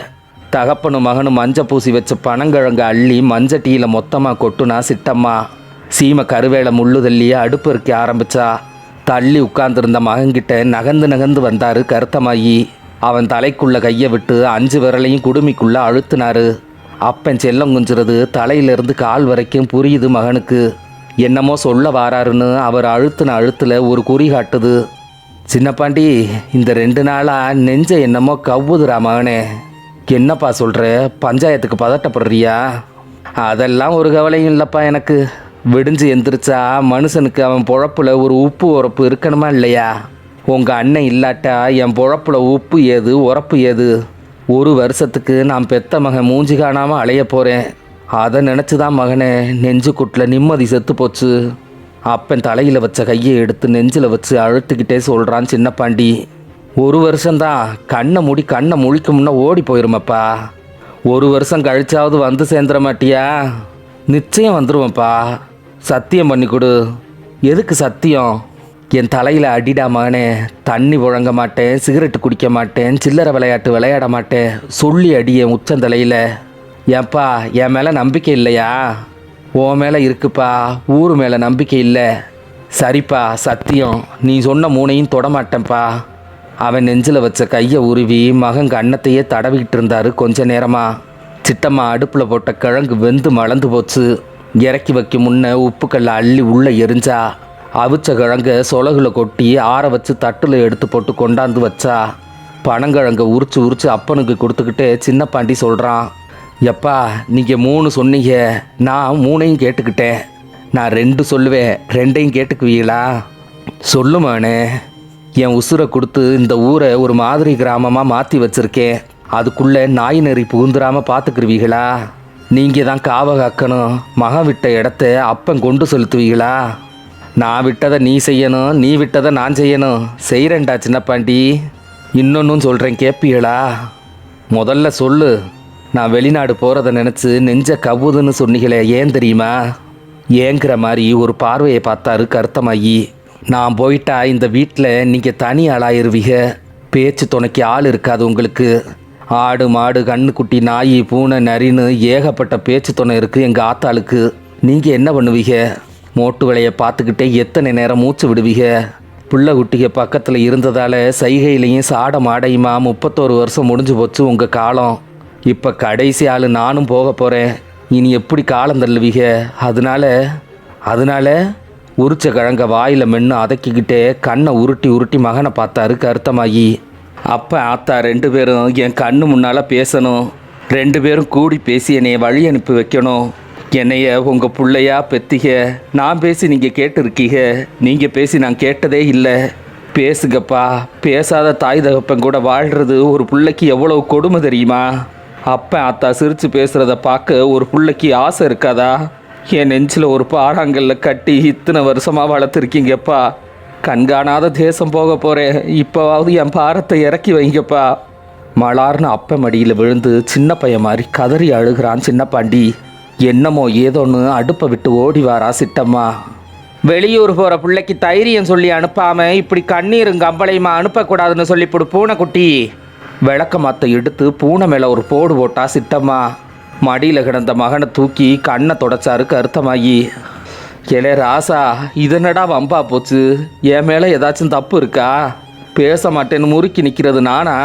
S1: தகப்பனும் மகனும் மஞ்சள் பூசி வச்ச பனங்கிழங்கு அள்ளி மஞ்சட்டியில் மொத்தமாக கொட்டுனா சிட்டம்மா. சீமை கருவேலை முள்ளு தள்ளியே அடுப்பு இருக்க ஆரம்பிச்சா. தள்ளி உட்கார்ந்துருந்த மகன்கிட்ட நகர்ந்து வந்தார் கருத்தமாயி. அவன் தலைக்குள்ள கையை விட்டு 5 விரலையும் குடுமிக்குள்ளே அழுத்தினாரு. அப்பன் செல்லம் குஞ்சுறது தலையிலிருந்து கால் வரைக்கும் புரியுது மகனுக்கு. என்னமோ சொல்ல வாராருன்னு அவர் அழுத்தின அழுத்தில் ஒரு குறி காட்டுது. சின்னப்பாண்டி, இந்த 2 நாளாக நெஞ்ச என்னமோ கவ்வுதுரா மகனே. என்னப்பா சொல்கிற? பஞ்சாயத்துக்கு பதட்டப்படுறியா? அதெல்லாம் ஒரு கவலையும் இல்லைப்பா எனக்கு. விடிஞ்சு எந்திரிச்சா மனுஷனுக்கு அவன் பொழப்புல ஒரு உப்பு உரப்பு இருக்கணுமா இல்லையா? உங்கள் அண்ணன் இல்லாட்டா என் பொழப்புல உப்பு ஏது உரப்பு ஏது? ஒரு வருஷத்துக்கு நான் பெத்த மகன் மூஞ்சி காணாமல் அலைய போகிறேன். அதை நினச்சி தான் மகனே நெஞ்சுக்குட்டில் நிம்மதி செத்து போச்சு. அப்பன் தலையில் வச்ச கையை எடுத்து நெஞ்சில் வச்சு அழுத்துக்கிட்டே சொல்கிறான் சின்ன பாண்டி. ஒரு வருஷம்தான், கண்ணை மூடி கண்ணை முழிக்க முன்னே ஓடி போயிருமப்பா. ஒரு வருஷம் கழிச்சாவது வந்து சேர்ந்துட மாட்டியா? நிச்சயம் வந்துடுவேன்ப்பா, சத்தியம் பண்ணி கொடு. எதுக்கு சத்தியம்? என் தலையில் அடிடா மகனே. தண்ணி புழங்க மாட்டேன், சிகரெட்டு குடிக்க மாட்டேன், சில்லறை விளையாட்டு விளையாட மாட்டேன். சொல்லி அடி என் உச்சந்தலையில். ஏன்பா என் மேலே நம்பிக்கை இல்லையா? உன் மேலே இருக்குப்பா, ஊர் மேலே நம்பிக்கை இல்லை. சரிப்பா சத்தியம், நீ சொன்ன மூணையும் தொடமாட்டேன்ப்பா. அவன் நெஞ்சில் வச்ச கையை உருவி மகன் கண்ணத்தையே தடவிக்கிட்டு இருந்தாரு கொஞ்ச நேரமா. சித்தம்மா அடுப்பில் போட்ட கிழங்கு வெந்து மலர்ந்து போச்சு. இறக்கி வைக்க முன்ன உப்புக்கல்லை அள்ளி உள்ளே எரிஞ்சா. அவிச்ச கிழங்க சொலகுல கொட்டி ஆற வச்சு தட்டில் எடுத்து போட்டு கொண்டாந்து வச்சா. பனங்கிழங்க உரிச்சு உரிச்சு அப்பனுக்கு கொடுத்துக்கிட்டே சின்ன பாண்டி சொல்கிறான். எப்பா நீங்கள் 3 சொன்னீங்க, நான் 3ஐயும் கேட்டுக்கிட்டேன். நான் 2 சொல்லுவேன், 2ஐயும் கேட்டுக்குவீங்களா? சொல்லுமானே. என் உசுரை கொடுத்து இந்த ஊரை ஒரு மாதிரி கிராமமாக மாற்றி வச்சுருக்கேன். அதுக்குள்ளே நாய் நெறி புகுந்துடாமல் பார்த்துக்குருவீங்களா? நீங்கள் தான் காவ காக்கணும். மகன் விட்ட இடத்த அப்பன் கொண்டு செலுத்துவீங்களா? நான் விட்டதை நீ செய்யணும், நீ விட்டதை நான் செய்யணும். செய்கிறேன்டா சின்ன பாண்டி. இன்னொன்னும் சொல்கிறேன், கேட்பீங்களா? முதல்ல சொல்லு. நான் வெளிநாடு போகிறத நினச்சி நெஞ்ச கவுதுன்னு சொன்னீங்களே, ஏன் தெரியுமா? ஏங்கிற மாதிரி ஒரு பார்வையை பார்த்தாரு கருத்தமாயி. நான் போயிட்டா இந்த வீட்டில் நீங்கள் தனி ஆளாயிருவீங்க. பேச்சு துணைக்கு ஆள் இருக்காது உங்களுக்கு. ஆடு மாடு கண்ணுக்குட்டி நாய் பூனை நரின்னு ஏகப்பட்ட பேச்சு துணை இருக்குது எங்கள் ஆத்தாளுக்கு. நீங்கள் என்ன பண்ணுவீங்க? மோட்டு வேலையை பார்த்துக்கிட்டே எத்தனை நேரம் மூச்சு விடுவீங்க? பிள்ளை குட்டிக பக்கத்தில் இருந்ததால் சைகையிலையும் சாட மாடையுமா 31 வருஷம் முடிஞ்சு போச்சு உங்கள் காலம். இப்போ கடைசி ஆள் நானும் போக போகிறேன். இனி எப்படி காலம் தள்ளுவீங்க? அதனால உரிச்ச கிழங்க வாயில் மென்று அதக்கிக்கிட்டே கண்ணை உருட்டி உருட்டி மகனை பார்த்தாரு கருத்தமாயி. அப்போ ஆத்தா 2 பேரும் என் கண்ணு முன்னால் பேசணும். 2 பேரும் கூடி பேசி என்னைய வழி அனுப்பி வைக்கணும். என்னைய உங்கள் பிள்ளையா பெத்திக. நான் பேசி நீங்கள் கேட்டுருக்கீங்க, நீங்கள் பேசி நான் கேட்டதே இல்லை. பேசுங்கப்பா. பேசாத தாய் தகப்பன் கூட வாழ்கிறது ஒரு பிள்ளைக்கு எவ்வளோ கொடுமை தெரியுமா? அப்போ ஆத்தா சிரித்து பேசுகிறத பார்க்க ஒரு பிள்ளைக்கு ஆசை இருக்காதா? என் நெஞ்சில் ஒரு பாறாங்கல்ல கட்டி இத்தனை வருஷமாக வளர்த்துருக்கீங்கப்பா. கண்காணாத தேசம் போக போகிறேன். இப்போவாவது என் பாரத்தை இறக்கி வைங்கப்பா. மலார்னு அப்ப மடியில் விழுந்து சின்ன பையன் மாதிரி கதறி அழுகிறான் சின்ன பாண்டி. என்னமோ ஏதோன்னு அடுப்பை விட்டு ஓடி வாரா சிட்டம்மா. வெளியூர் போகிற பிள்ளைக்கு தைரியம் சொல்லி அனுப்பாமல் இப்படி கண்ணீரும் கம்பளையுமா அனுப்பக்கூடாதுன்னு சொல்லி போடு பூனைக்குட்டி. விளக்க மாற்ற எடுத்து பூனை மேலே ஒரு போடு போட்டா சிட்டம்மா. மடியில் கிடந்த மகனை தூக்கி கண்ணை தொடச்சாரு கருத்தமாயி. ஏலே ராசா, இதனடா வம்பா போச்சு? என் மேலே ஏதாச்சும் தப்பு இருக்கா? பேச மாட்டேன்னு முறுக்கி நிற்கிறது நானா?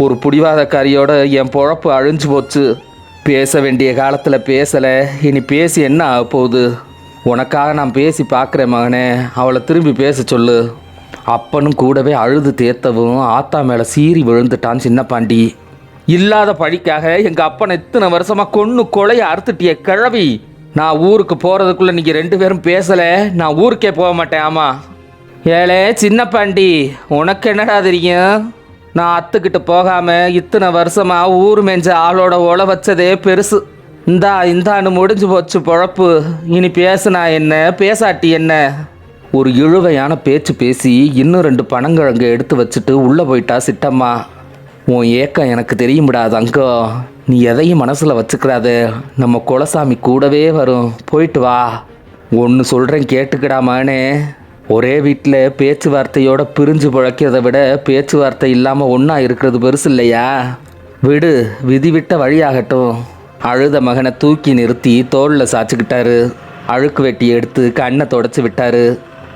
S1: ஒரு புடிவாதக்காரியோட என் பொழப்பு அழிஞ்சு போச்சு. பேச வேண்டிய காலத்தில் பேசலை, இனி பேசி என்ன ஆக போகுது? உனக்காக நான் பேசி பார்க்குறேன் மகனே, அவளை திரும்பி பேச சொல்லு. அப்பனும் கூடவே அழுது தேத்தவும் ஆத்தா மேலே சீறி விழுந்துட்டான் சின்ன பாண்டி. இல்லாத பழிக்காக எங்கள் அப்பனை இத்தனை வருஷமாக கொன்று கொலையை அறுத்துட்டிய கிழவி. நான் ஊருக்கு போகிறதுக்குள்ளே நீங்கள் 2 பேரும் பேசலை, நான் ஊருக்கே போக மாட்டேன். ஆமாம் ஏழே சின்ன பாண்டி, உனக்கு என்னடா தெரியும்? நான் அத்துக்கிட்டு போகாமல் இத்தனை வருஷமாக ஊர் மேஞ்ச ஆளோட ஒல வச்சதே பெருசு. இந்தான்னு முடிஞ்சு போச்சு பொழப்பு. இனி பேசுனா என்ன, பேசாட்டி என்ன? ஒரு இழுவையான பேச்சு பேசி இன்னும் 2 பனங்கிழங்க எடுத்து வச்சுட்டு உள்ளே போயிட்டா சிட்டம்மா. உன் ஏக்கம் எனக்கு தெரியும்டா தங்கோ. நீ எதையும் மனசில் வச்சுக்கிறாத. நம்ம குலசாமி கூடவே வரும். போயிட்டு வா. ஒன்று சொல்கிறேன் கேட்டுக்கிடாமானே. ஒரே வீட்டில் பேச்சுவார்த்தையோட பிரிஞ்சு பிழைக்கிறத விட பேச்சுவார்த்தை இல்லாமல் ஒன்றா இருக்கிறது பெருசு இல்லையா? விடு, விதி விட்ட வழியாகட்டும். அழுத மகனை தூக்கி நிறுத்தி தோளில் சாய்ச்சிக்கிட்டாரு. அழுக்கு வெட்டி எடுத்து கண்ணை தொடச்சி விட்டாரு.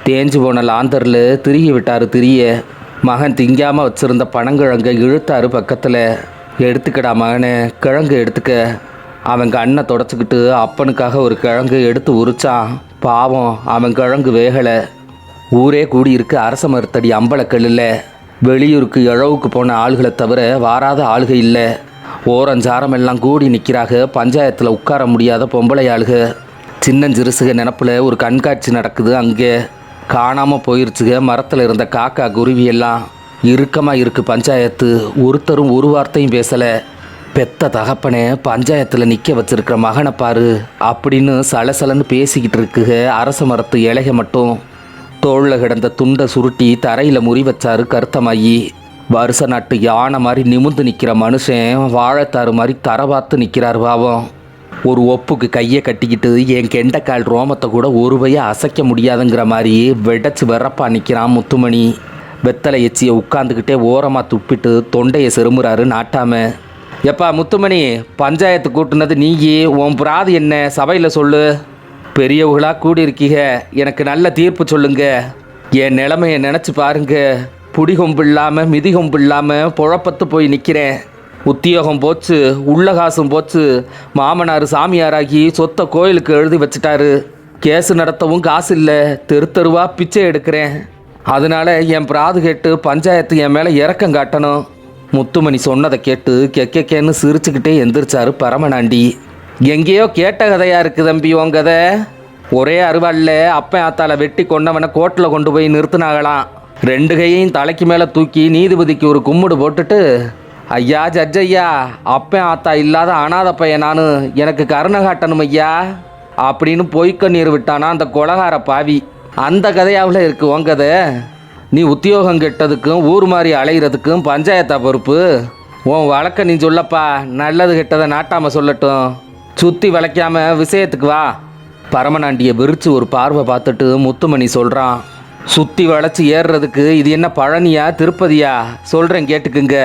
S1: தேஞ்சு போன லாந்தரில் திருகி விட்டார் திரிய. மகன் திங்காமல் வச்சுருந்த பனங்கிழங்க இழுத்தாரு பக்கத்தில். எடுத்துக்கடா மகனே, கிழங்கு எடுத்துக்க. அவன் கண்ணை தொடச்சிக்கிட்டு அப்பனுக்காக ஒரு கிழங்கு எடுத்து உரிச்சான். பாவம், அவன் கிழங்கு வேகலை. ஊரே கூடியிருக்கு அரச மருத்தடி அம்பலக்கல்லில். வெளியூருக்கு இழவுக்கு போன ஆளுகளை தவிர வாராத ஆளுக இல்லை. ஓரஞ்சாரம் எல்லாம் கூடி நிற்கிறாக. பஞ்சாயத்தில் உட்கார முடியாத பொம்பளை ஆளுக. சின்னஞ்சிறுசுக நினப்பில் ஒரு கண்காட்சி நடக்குது. அங்கே காணாமல் போயிருச்சுக மரத்தில் இருந்த காக்கா குருவி எல்லாம். இறுக்கமாக இருக்கு பஞ்சாயத்து. ஒருத்தரும் ஒரு வார்த்தையும் பேசலை. பெத்த தகப்பனே பஞ்சாயத்தில் நிற்க வச்சிருக்கிற மகனை பாரு அப்படின்னு சலசலன்னு பேசிக்கிட்டு இருக்குக. அரச மரத்து இலைக மட்டும் தோளில் கிடந்த துண்டை சுருட்டி தரையில் முறி வச்சாரு கருத்தமாயி. வருஷ நாட்டு யானை மாதிரி நிமிந்து நிற்கிற மனுஷன் வாழைத்தாறு மாதிரி தர பார்த்து நிற்கிறார் பாவம். ஒரு ஒப்புக்கு கையை கட்டிக்கிட்டு என் கெண்டைக்கால் ரோமத்தை கூட ஒரு பைய அசைக்க முடியாதுங்கிற மாதிரி வெடச்சு வெறப்பா நிற்கிறான் முத்துமணி. வெத்தலை எச்சியை உட்காந்துக்கிட்டே ஓரமாக துப்பிட்டு தொண்டையை செருமுறாரு நாட்டாம. எப்பா முத்துமணி, பஞ்சாயத்து கூட்டுனது நீயே, உன் பிராது என்ன சபையில் சொல்லு. பெரியவர்களாக கூடியிருக்கீங்க, எனக்கு நல்ல தீர்ப்பு சொல்லுங்க. என் நிலைமையை நினச்சி பாருங்க. புடிகொம்பு இல்லாமல் மிதிகொம்பு இல்லாமல் புழப்பத்து போய் நிற்கிறேன். உத்தியோகம் போச்சு, உள்ள காசும் போச்சு. மாமனார் சாமியாராகி சொத்தை கோயிலுக்கு எழுதி வச்சுட்டாரு. கேஸு நடத்தவும் காசு இல்லை. தெரு தெருவாக பிச்சை எடுக்கிறேன். அதனால என் பிராது கேட்டு பஞ்சாயத்து என் மேலே இறக்கம் காட்டணும். முத்துமணி சொன்னதை கேட்டு கெக்கேன்னு சிரிச்சுக்கிட்டே எந்திரிச்சாரு பரமனாண்டி. எங்கேயோ கேட்ட கதையாக இருக்குது தம்பி உன் கதை. ஒரே அருவாளில் அப்பன் ஆத்தால வெட்டி கொண்டவனை கோர்ட்டில் கொண்டு போய் நிறுத்தினாகலாம். 2 கையையும் தலைக்கு மேலே தூக்கி நீதிபதிக்கு ஒரு கும்பிடு போட்டுட்டு, ஐயா ஜட்ஜ் ஐயா, அப்பன் ஆத்தா இல்லாத அனாத பையன் நான், எனக்கு கருணை காட்டணும் ஐயா அப்படின்னு பொய்க்கண்ணீர் விட்டானா அந்த கொலகார பாவி. அந்த கதையாவில் இருக்கு உன் கதை. நீ உத்தியோகம் கெட்டதுக்கும் ஊர் மாதிரி அலைகிறதுக்கும் பஞ்சாயத்தா பொறுப்பு? உன் வழக்க நீ சொல்லப்பா. நல்லது கெட்டதை நாட்டாமல் சொல்லட்டும். சுற்றி வளைக்காம விஷயத்துக்கு வா. பரமனாண்டியை விரிச்சு ஒரு பார்வை பார்த்துட்டு முத்துமணி சொல்கிறான், சுற்றி வளைச்சி ஏறுறதுக்கு இது என்ன பழனியா திருப்பதியா? சொல்கிறேன் கேட்டுக்குங்க.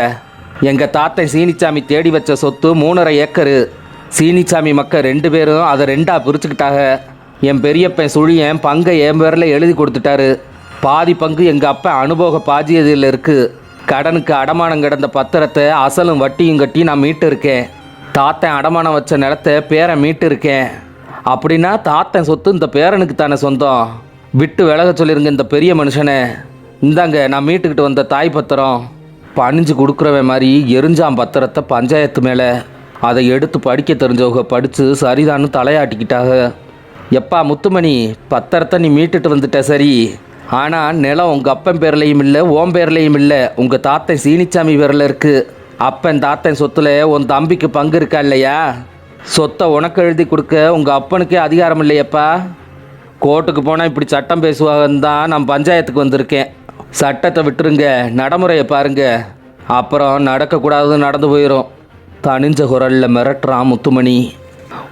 S1: எங்கள் தாத்தன் சீனிச்சாமி தேடி வச்ச சொத்து 3.5 ஏக்கரு. சீனிச்சாமி மக்க 2 பேரும் அதை 2ஆக பிரிச்சுக்கிட்டாங்க. என் பெரியப்பன் சுழியன் பங்கை என் பேரில் எழுதி கொடுத்துட்டாரு. பாதி பங்கு எங்கள் அப்பா அனுபவ பாஜியதில் இருக்குது. கடனுக்கு அடமானம் கிடந்த பத்திரத்தை அசலும் வட்டியும் கட்டி நான் மீட்டு இருக்கேன். தாத்தன் அடமானம் வச்ச நிலத்தை பேரன் மீட்டு இருக்கேன். அப்படின்னா தாத்தன் சொத்து இந்த பேரனுக்கு தானே சொந்தம். விட்டு விலக சொல்லிருங்க இந்த பெரிய மனுஷனை. இந்தாங்க நான் மீட்டுக்கிட்டு வந்த தாய் பத்திரம். பணிஞ்சு கொடுக்குறவன் மாதிரி எரிஞ்சான் பத்திரத்தை பஞ்சாயத்து மேலே. அதை எடுத்து படிக்க தெரிஞ்சவங்க படித்து சரிதான்னு தலையாட்டிக்கிட்டாங்க. எப்பா முத்துமணி, பத்திரத்தை நீ மீட்டுட்டு வந்துட்ட சரி. ஆனால் நிலம் உங்கள் அப்பன் பேர்லையும் இல்லை, ஓம் பேர்லையும் இல்லை. உங்கள் தாத்தன் சீனிச்சாமி பேரில் இருக்குது. அப்பன் தாத்தன் சொத்துல உன் தம்பிக்கு பங்கு இருக்கா இல்லையா? சொத்தை உனக்கு எழுதி கொடுக்க உங்கள் அப்பனுக்கே அதிகாரம் இல்லையப்பா. கோர்ட்டுக்கு போனால் இப்படி சட்டம் பேசுவாங்கன்னு தான் நான் பஞ்சாயத்துக்கு வந்திருக்கேன். சட்டத்தை விட்டுருங்க, நடைமுறையை பாருங்க. அப்புறம் நடக்கக்கூடாதுன்னு நடந்து போயிடும். தனிஞ்ச குரலில் மிரட்டுறான் முத்துமணி.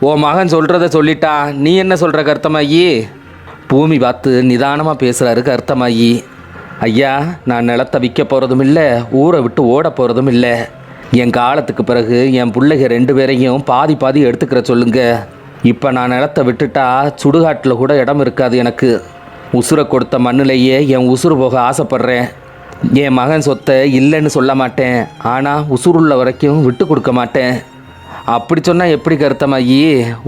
S1: ஓ மகன் சொல்கிறத சொல்லிட்டா, நீ என்ன சொல்கிற கருத்தமாயி? பூமி பார்த்து நிதானமாக பேசுகிறாரு கருத்தமாயி. ஐயா, நான் நிலத்தை விற்க போகிறதும் இல்லை, ஊரை விட்டு ஓட போகிறதும் இல்லை. என் காலத்துக்கு பிறகு என் பிள்ளைங்க 2 பேரையும் பாதி பாதி எடுத்துக்கிற சொல்லுங்க. இப்போ நான் நிலத்தை விட்டுட்டா சுடுகாட்டில் கூட இடம் இருக்காது எனக்கு. உசுரை கொடுத்த மண்ணிலேயே என் உசுறு போக ஆசைப்பட்றேன். என் மகன் சொத்தை இல்லைன்னு சொல்ல மாட்டேன், ஆனால் உசுருள்ள வரைக்கும் விட்டு கொடுக்க மாட்டேன். அப்படி சொன்னால் எப்படி கருத்தமாயி?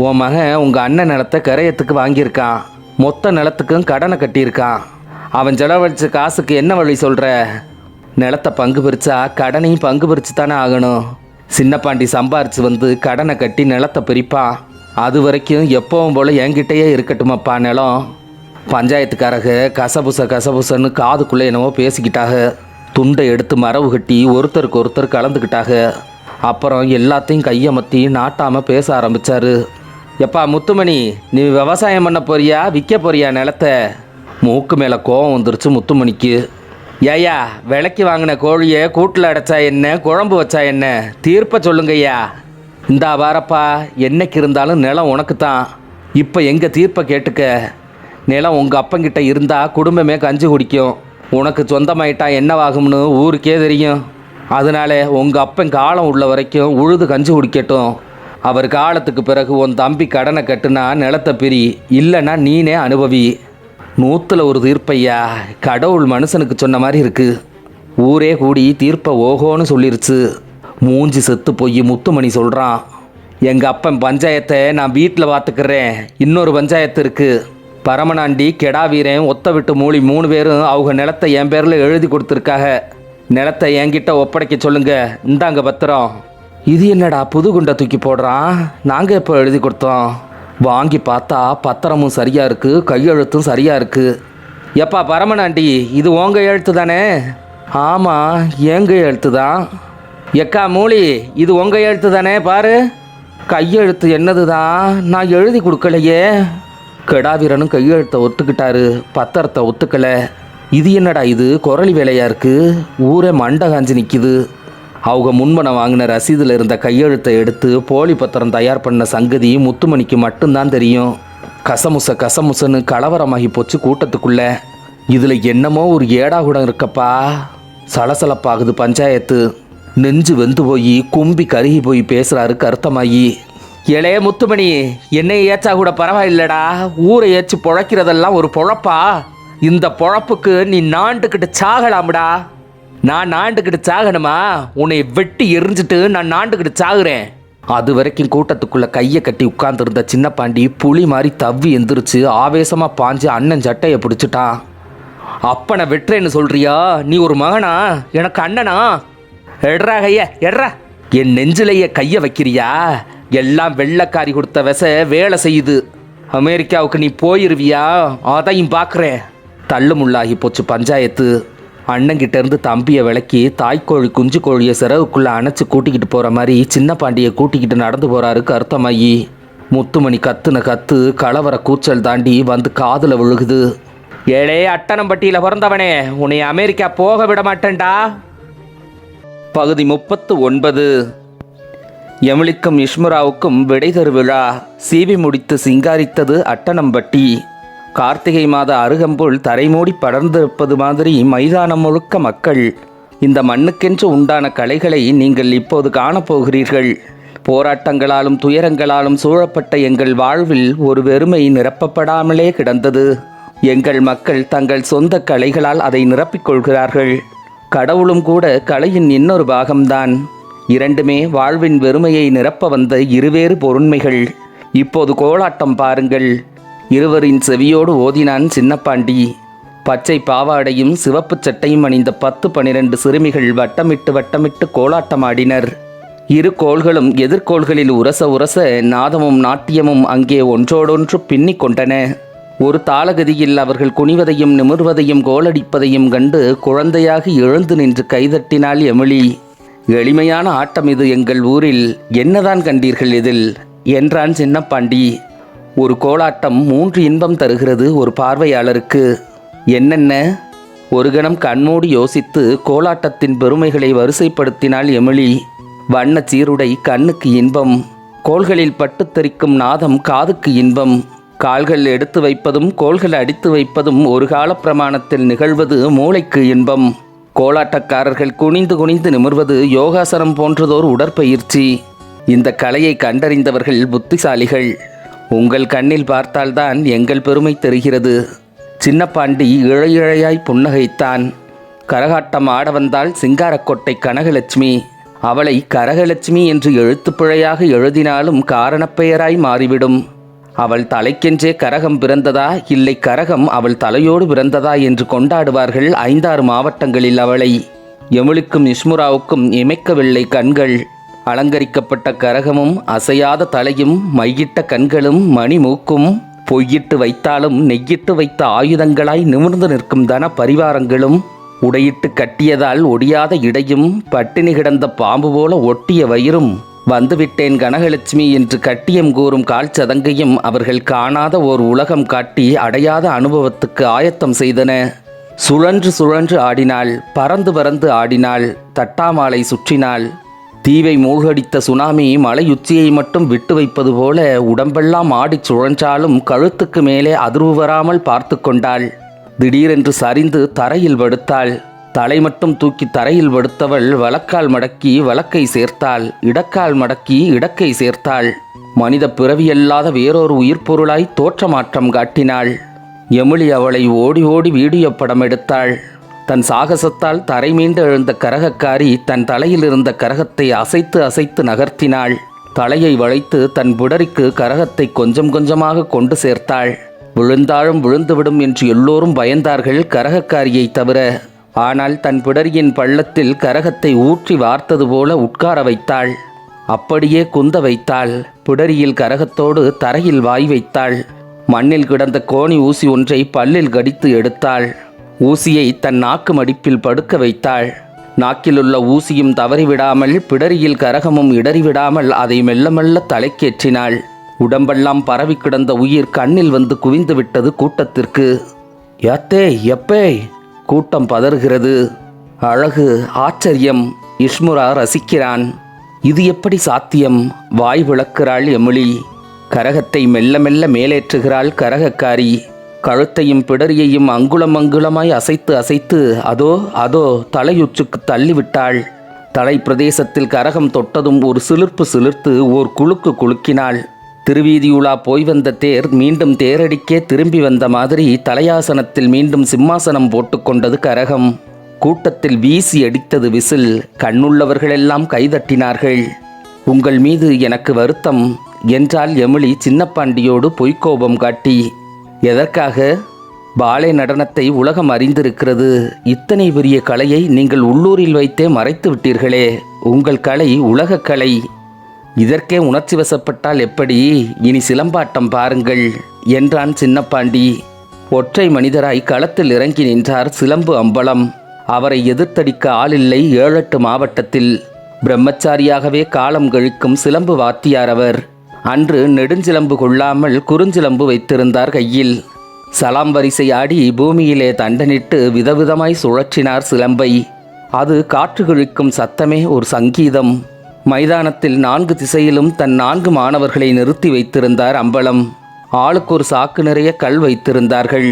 S1: உன் மகன் உங்கள் அண்ணன் நிலத்தை கரையத்துக்கு வாங்கியிருக்கான். மொத்த நிலத்துக்கும் கடனை கட்டியிருக்கான். அவன் செலவழிச்ச காசுக்கு என்ன வழி சொல்கிற? நிலத்தை பங்கு பிரித்தா கடனையும் பங்கு பிரித்து தானே ஆகணும். சின்னப்பாண்டி சம்பாரித்து வந்து கடனை கட்டி நிலத்தை பிரிப்பான். அது வரைக்கும் எப்பவும் போல் என்கிட்டயே இருக்கட்டுமாப்பா நிலம். பஞ்சாயத்துக்காரக கசபுசன்னு காதுக்குள்ளே என்னவோ பேசிக்கிட்டாக. துண்டை எடுத்து மரவு கட்டி ஒருத்தருக்கு ஒருத்தர் கலந்துக்கிட்டாக. அப்புறம் எல்லாத்தையும் கையமத்தி நாட்டாமல் பேச ஆரம்பித்தார். எப்பா முத்துமணி, நீ விவசாயம் பண்ண போறியா விற்க போறியா நிலத்தை? மூக்கு மேலே கோவம் வந்துருச்சு முத்துமணிக்கு. ஏயா, விலைக்கு வாங்கின கோழியை கூட்டில் அடைச்சா என்ன, குழம்பு வச்சா என்ன? தீர்ப்பை சொல்லுங்கய்யா. இந்தா வாரப்பா, என்னைக்கு இருந்தாலும் நிலம் உனக்கு தான். இப்போ எங்கள் தீர்ப்பை கேட்டுக்க. நிலம் உங்கள் அப்பங்கிட்ட இருந்தால் குடும்பமே கஞ்சி குடிக்கும். உனக்கு சொந்தமாயிட்டா என்னவாகும்னு ஊருக்கே தெரியும். அதனால உங்கள் அப்பன் காலம் உள்ள வரைக்கும் உழுது கஞ்சி குடிக்கட்டும். அவர் காலத்துக்கு பிறகு உன் தம்பி கடனை கட்டுனா நிலத்தை பிரி, இல்லைன்னா நீனே அனுபவி. 100ல் 1 தீர்ப்பையா. கடவுள் மனுஷனுக்கு சொன்ன மாதிரி இருக்கு. ஊரே கூடி தீர்ப்பை ஓஹோன்னு சொல்லிருச்சு. மூஞ்சி செத்து போய் முத்துமணி சொல்கிறான், எங்கள் அப்பன் பஞ்சாயத்தை நான் வீட்டில் பார்த்துக்கிறேன். இன்னொரு பஞ்சாயத்து இருக்குது. பரமனாண்டி, கெடா வீரன், ஒத்த விட்டு மூலி 3 பேரும் அவங்க நிலத்தை என் பேரில் எழுதி கொடுத்துருக்காக. நிலத்தை என்கிட்ட ஒப்படைக்க சொல்லுங்க. இந்தாங்க பத்திரம். இது என்னடா புது குண்டை தூக்கி போடுறான்? நாங்கள் எப்போ எழுதி கொடுத்தோம்? வாங்கி பார்த்தா பத்திரமும் சரியா இருக்கு, கையெழுத்தும் சரியா இருக்கு. எப்பா பரமனாண்டி, இது உங்க எழுத்து தானே? ஆமாம், எங்க எழுத்து தான். எக்கா மூலி, இது உங்க எழுத்து தானே? பாரு, கையெழுத்து என்னது தான், நான் எழுதி கொடுக்கலையே. கெடாவீரனும் கையெழுத்தை ஒத்துக்கிட்டாரு, பத்திரத்தை ஒத்துக்கல. இது என்னடா இது, குரலி வேலையா இருக்கு. ஊரே மண்டை காஞ்சி நிற்கிது. அவங்க முன்பண வாங்கின ரசீதில் இருந்த கையெழுத்தை எடுத்து போலி பத்திரம் தயார் பண்ண சங்கதி முத்துமணிக்கு மட்டும்தான் தெரியும். கசமுசன்னு கலவரமாகி போச்சு கூட்டத்துக்குள்ள. இதில் என்னமோ ஒரு ஏடாகுடம் இருக்கப்பா. சலசலப்பாகுது பஞ்சாயத்து. நெஞ்சு வெந்து போய் கும்பி கருகி போய் பேசுகிறாரு கருத்தமாயி. இளைய முத்துமணி, என்னை ஏச்சா கூட பரவாயில்லடா. ஊரை ஏச்சு பொழைக்கிறதெல்லாம் ஒரு பொழப்பா? இந்த பொழப்புக்கு நீ நாண்டுக்கிட்டு சாகலாம்டா. நான் நாண்டுக்கிட்டு சாகணுமா? உன்னை வெட்டி எரிஞ்சிட்டு நான் நாண்டுக்கிட்டு சாகுறேன். அது வரைக்கும் கூட்டத்துக்குள்ள கையை கட்டி உட்கார்ந்துருந்த சின்ன பாண்டி புலி மாதிரி தவ்வி எந்திரிச்சு ஆவேசமாக பாஞ்சு அண்ணன் சட்டையை பிடிச்சிட்டான். அப்பனை வெட்டுறேன்னு சொல்றியா? நீ ஒரு மகனா, எனக்கு அண்ணனா? எட்ரா கைய, எட்ரா. என் நெஞ்சிலேயே கையை வைக்கிறியா? எல்லாம் வெள்ளைக்காரி கொடுத்த விச வேலை செய்யுது. அமெரிக்காவுக்கு நீ போயிருவியா? அதையும் பார்க்குறேன். தள்ளுமுள்ளாகி போச்சு பஞ்சாயத்து. அண்ணங்கிட்ட இருந்து தம்பியை விளக்கி தாய்க்கோழி குஞ்சு கோழியை சிறகுக்குள்ளே அணைச்சி கூட்டிக்கிட்டு போகிற மாதிரி சின்ன பாண்டியை கூட்டிக்கிட்டு நடந்து போகிறாரு கருத்தமாயி. முத்துமணி கத்துன கத்து கலவர கூச்சல் தாண்டி வந்து காதில் விழுகுது. ஏழே அட்டனம்பட்டியில் பிறந்தவனே, உன்னை அமெரிக்கா போக விட மாட்டேன்டா. பகுதி 39. எமிலிக்கும் இஷ்முராவுக்கும் விடைதரு விழா. சீவி முடித்து சிங்காரித்தது அட்டனம்பட்டி. கார்த்திகை மாத அருகம்புல் தரைமூடி படர்ந்திருப்பது மாதிரி மைதானம் முழுக்க மக்கள். இந்த மண்ணுக்கென்று உண்டான கலைகளை நீங்கள் இப்போது காணப்போகிறீர்கள். போராட்டங்களாலும் துயரங்களாலும் சூழப்பட்ட எங்கள் வாழ்வில் ஒரு வெறுமை நிரப்பப்படாமலே கிடந்தது. எங்கள் மக்கள் தங்கள் சொந்த கலைகளால் அதை நிரப்பிக்கொள்கிறார்கள். கடவுளும் கூட கலையின் இன்னொரு பாகம்தான். இரண்டுமே வாழ்வின் வெறுமையை நிரப்ப வந்த இருவேறு பொருண்மைகள். இப்போது கோலாட்டம் பாருங்கள். இருவரின் செவியோடு ஓதினான் சின்னப்பாண்டி. பச்சை பாவாடையும் சிவப்பு சட்டையும் அணிந்த 10-12 சிறுமிகள் வட்டமிட்டு கோலாட்டமாடினர். இரு கோள்களும் எதிர்கோள்களில் உரச நாதமும் நாட்டியமும் அங்கே ஒன்றோடொன்று பின்னிக் கொண்டன. ஒரு தாளகதியில் அவர்கள் குனிவதையும் நிமிர்வதையும் கோலடிப்பதையும் கண்டு குழந்தையாக எழுந்து நின்று கைதட்டினாள் எமிலி. எளிமையான ஆட்டம் இது எங்கள் ஊரில், என்னதான் கண்டீர்கள் இதில் என்றான் சின்னப்பாண்டி. ஒரு கோலாட்டம் 3 இன்பம் தருகிறது ஒரு பார்வையாளருக்கு. என்னென்ன? ஒரு கணம் கண்மூடி யோசித்து கோலாட்டத்தின் பெருமைகளை வரிசைப்படுத்தினாள் எமிலி. வண்ண சீருடை கண்ணுக்கு இன்பம், கோள்களில் பட்டு தெரிக்கும் நாதம் காதுக்கு இன்பம், கால்கள் எடுத்து வைப்பதும் கோள்கள் அடித்து வைப்பதும் ஒரு கால பிரமாணத்தில் நிகழ்வது மூளைக்கு இன்பம். கோலாட்டக்காரர்கள் குனிந்து நிமிர்வது யோகாசனம் போன்றதோர் உடற்பயிற்சி. இந்த கலையை கண்டறிந்தவர்கள் புத்திசாலிகள். உங்கள் கண்ணில் பார்த்தால்தான் எங்கள் பெருமை தெரிகிறது. சின்னப்பாண்டி இழையாய் புன்னகைத்தான். கரகாட்டம் ஆட வந்தால் சிங்காரக்கோட்டை கனகலட்சுமி. அவளை கரகலட்சுமி என்று எழுத்துப்பிழையாக எழுதினாலும் காரணப்பெயராய் மாறிவிடும். அவள் தலைக்கென்றே கரகம் பிறந்ததா, இல்லை கரகம் அவள் தலையோடு பிறந்ததா என்று கொண்டாடுவார்கள் 5-6 மாவட்டங்களில் அவளை. எமிலிக்கும் இஷ்முராவுக்கும் இமைக்கவில்லை கண்கள். அலங்கரிக்கப்பட்ட கரகமும் அசையாத தலையும் மையிட்ட கண்களும் மணிமூக்கும் பொய்யிட்டு வைத்தாலும் நெய்யிட்டு வைத்த ஆயுதங்களாய் நிமிர்ந்து நிற்கும் தன பரிவாரங்களும் உடையிட்டு கட்டியதால் ஒடியாத இடையும் பட்டினி கிடந்த பாம்பு போல ஒட்டிய வயிறும் வந்துவிட்டேன் கனகலட்சுமி என்று கட்டியம் கூறும் கால் சதங்கையும் அவர்கள் காணாத ஓர் உலகம் காட்டி அடையாத அனுபவத்துக்கு ஆயத்தம் செய்தன. சுழன்று ஆடினாள், பறந்து ஆடினாள், தட்டாமாலை சுற்றினாள். தீவை மூழ்கடித்த சுனாமி மலையுச்சியை மட்டும் விட்டு வைப்பது போல உடம்பெல்லாம் ஆடிச் சுழன்றாலும் கழுத்துக்கு மேலே அதிர்வு வராமல் பார்த்து கொண்டாள். திடீரென்று சரிந்து தரையில் படுத்தாள். தலை மட்டும் தூக்கி தரையில் படுத்தவள் வலக்கால் மடக்கி வலக்கை சேர்த்தாள், இடக்கால் மடக்கி இடக்கை சேர்த்தாள். மனித பிறவியல்லாத வேறொரு உயிர்ப்பொருளாய் தோற்றமாற்றம் காட்டினாள். எமிலி அவளை ஓடி வீடியோ படம் எடுத்தாள். தன் சாகசத்தால் தரை மீண்டு எழுந்த கரகக்காரி தன் தலையில் இருந்த கரகத்தை அசைத்து நகர்த்தினாள். தலையை வளைத்து தன் புடரிக்கு கரகத்தை கொஞ்சம் கொஞ்சமாக கொண்டு சேர்த்தாள். விழுந்தாலும் விழுந்துவிடும் என்று எல்லோரும் பயந்தார்கள் கரகக்காரியை தவிர. ஆனால் தன் பிடரியின் பள்ளத்தில் கரகத்தை ஊற்றி வார்த்தது போல உட்கார வைத்தாள். அப்படியே குந்த வைத்தாள். பிடரியில் கரகத்தோடு தரையில் வாய் வைத்தாள். மண்ணில் கிடந்த கோணி ஊசி ஒன்றை பல்லில் கடித்து எடுத்தாள். ஊசியை தன் நாக்கு மடிப்பில் படுக்க வைத்தாள். நாக்கிலுள்ள ஊசியும் தவறிவிடாமல் பிடரியில் கரகமும் இடறிவிடாமல் அதை மெல்ல மெல்ல தலைக்கேற்றினாள். உடம்பெல்லாம் பரவி கிடந்த உயிர் கண்ணில் வந்து குவிந்து விட்டது கூட்டத்திற்கு. யாத்தே எப்பே! கூட்டம் பதறுகிறது. அழகு, ஆச்சரியம். இஷ்முரா ரசிக்கிறான். இது எப்படி சாத்தியம்? வாய் விளக்குகிறாள் எமிலி. கரகத்தை மெல்ல மெல்ல மேலேற்றுகிறாள் கரகக்காரி. கழுத்தையும் பிடரியையும் அங்குலம் அங்குலமாய் அசைத்து அசைத்து அதோ அதோ தலையுச்சுக்கு தள்ளிவிட்டாள். தலை பிரதேசத்தில் கரகம் தொட்டதும் ஒரு சிலிர்ப்பு சிலிர்த்து ஓர் குலுக்கு குலுக்கினாள். திருவீதியுலா போய் வந்த தேர் மீண்டும் தேரடிக்கே திரும்பி வந்த மாதிரி தலையாசனத்தில் மீண்டும் சிம்மாசனம் போட்டுக்கொண்டது கரகம். கூட்டத்தில் வீசி அடித்தது விசில். கண்ணுள்ளவர்களெல்லாம் கைதட்டினார்கள். உங்கள் மீது எனக்கு வருத்தம் என்றால் எமிலி சின்னப்பாண்டியோடு பொய்க்கோபம் காட்டி. எதற்காக? பாலே நடனத்தை உலகம் அறிந்திருக்கிறது. இத்தனை பெரிய கலையை நீங்கள் உள்ளூரில் வைத்தே மறைத்து விட்டீர்களே. உங்கள் கலை உலக கலை. இதற்கே உணர்ச்சி வசப்பட்டால் எப்படி? இனி சிலம்பாட்டம் பாருங்கள் என்றான் சின்னப்பாண்டி. ஒற்றை மனிதராய் களத்தில் இறங்கி நின்றார் சிலம்பு அம்பலம். அவரை எதிர்த்தடிக்க ஆளில்லை 7-8 மாவட்டத்தில். பிரம்மச்சாரியாகவே காலம் கழிக்கும் சிலம்பு வாத்தியார் அவர். அன்று நெடுஞ்சிலம்பு கொள்ளாமல் குறுஞ்சிலம்பு வைத்திருந்தார் கையில். சலாம் வரிசை ஆடி பூமியிலே தண்டனிட்டு விதவிதமாய் சுழற்றினார் சிலம்பை. அது காற்று கிழிக்கும் சத்தமே ஒரு சங்கீதம். மைதானத்தில் 4 திசையிலும் தன் 4 மாணவர்களை நிறுத்தி வைத்திருந்தார் அம்பலம். ஆளுக்கு ஒரு சாக்கு நிறைய கல் வைத்திருந்தார்கள்.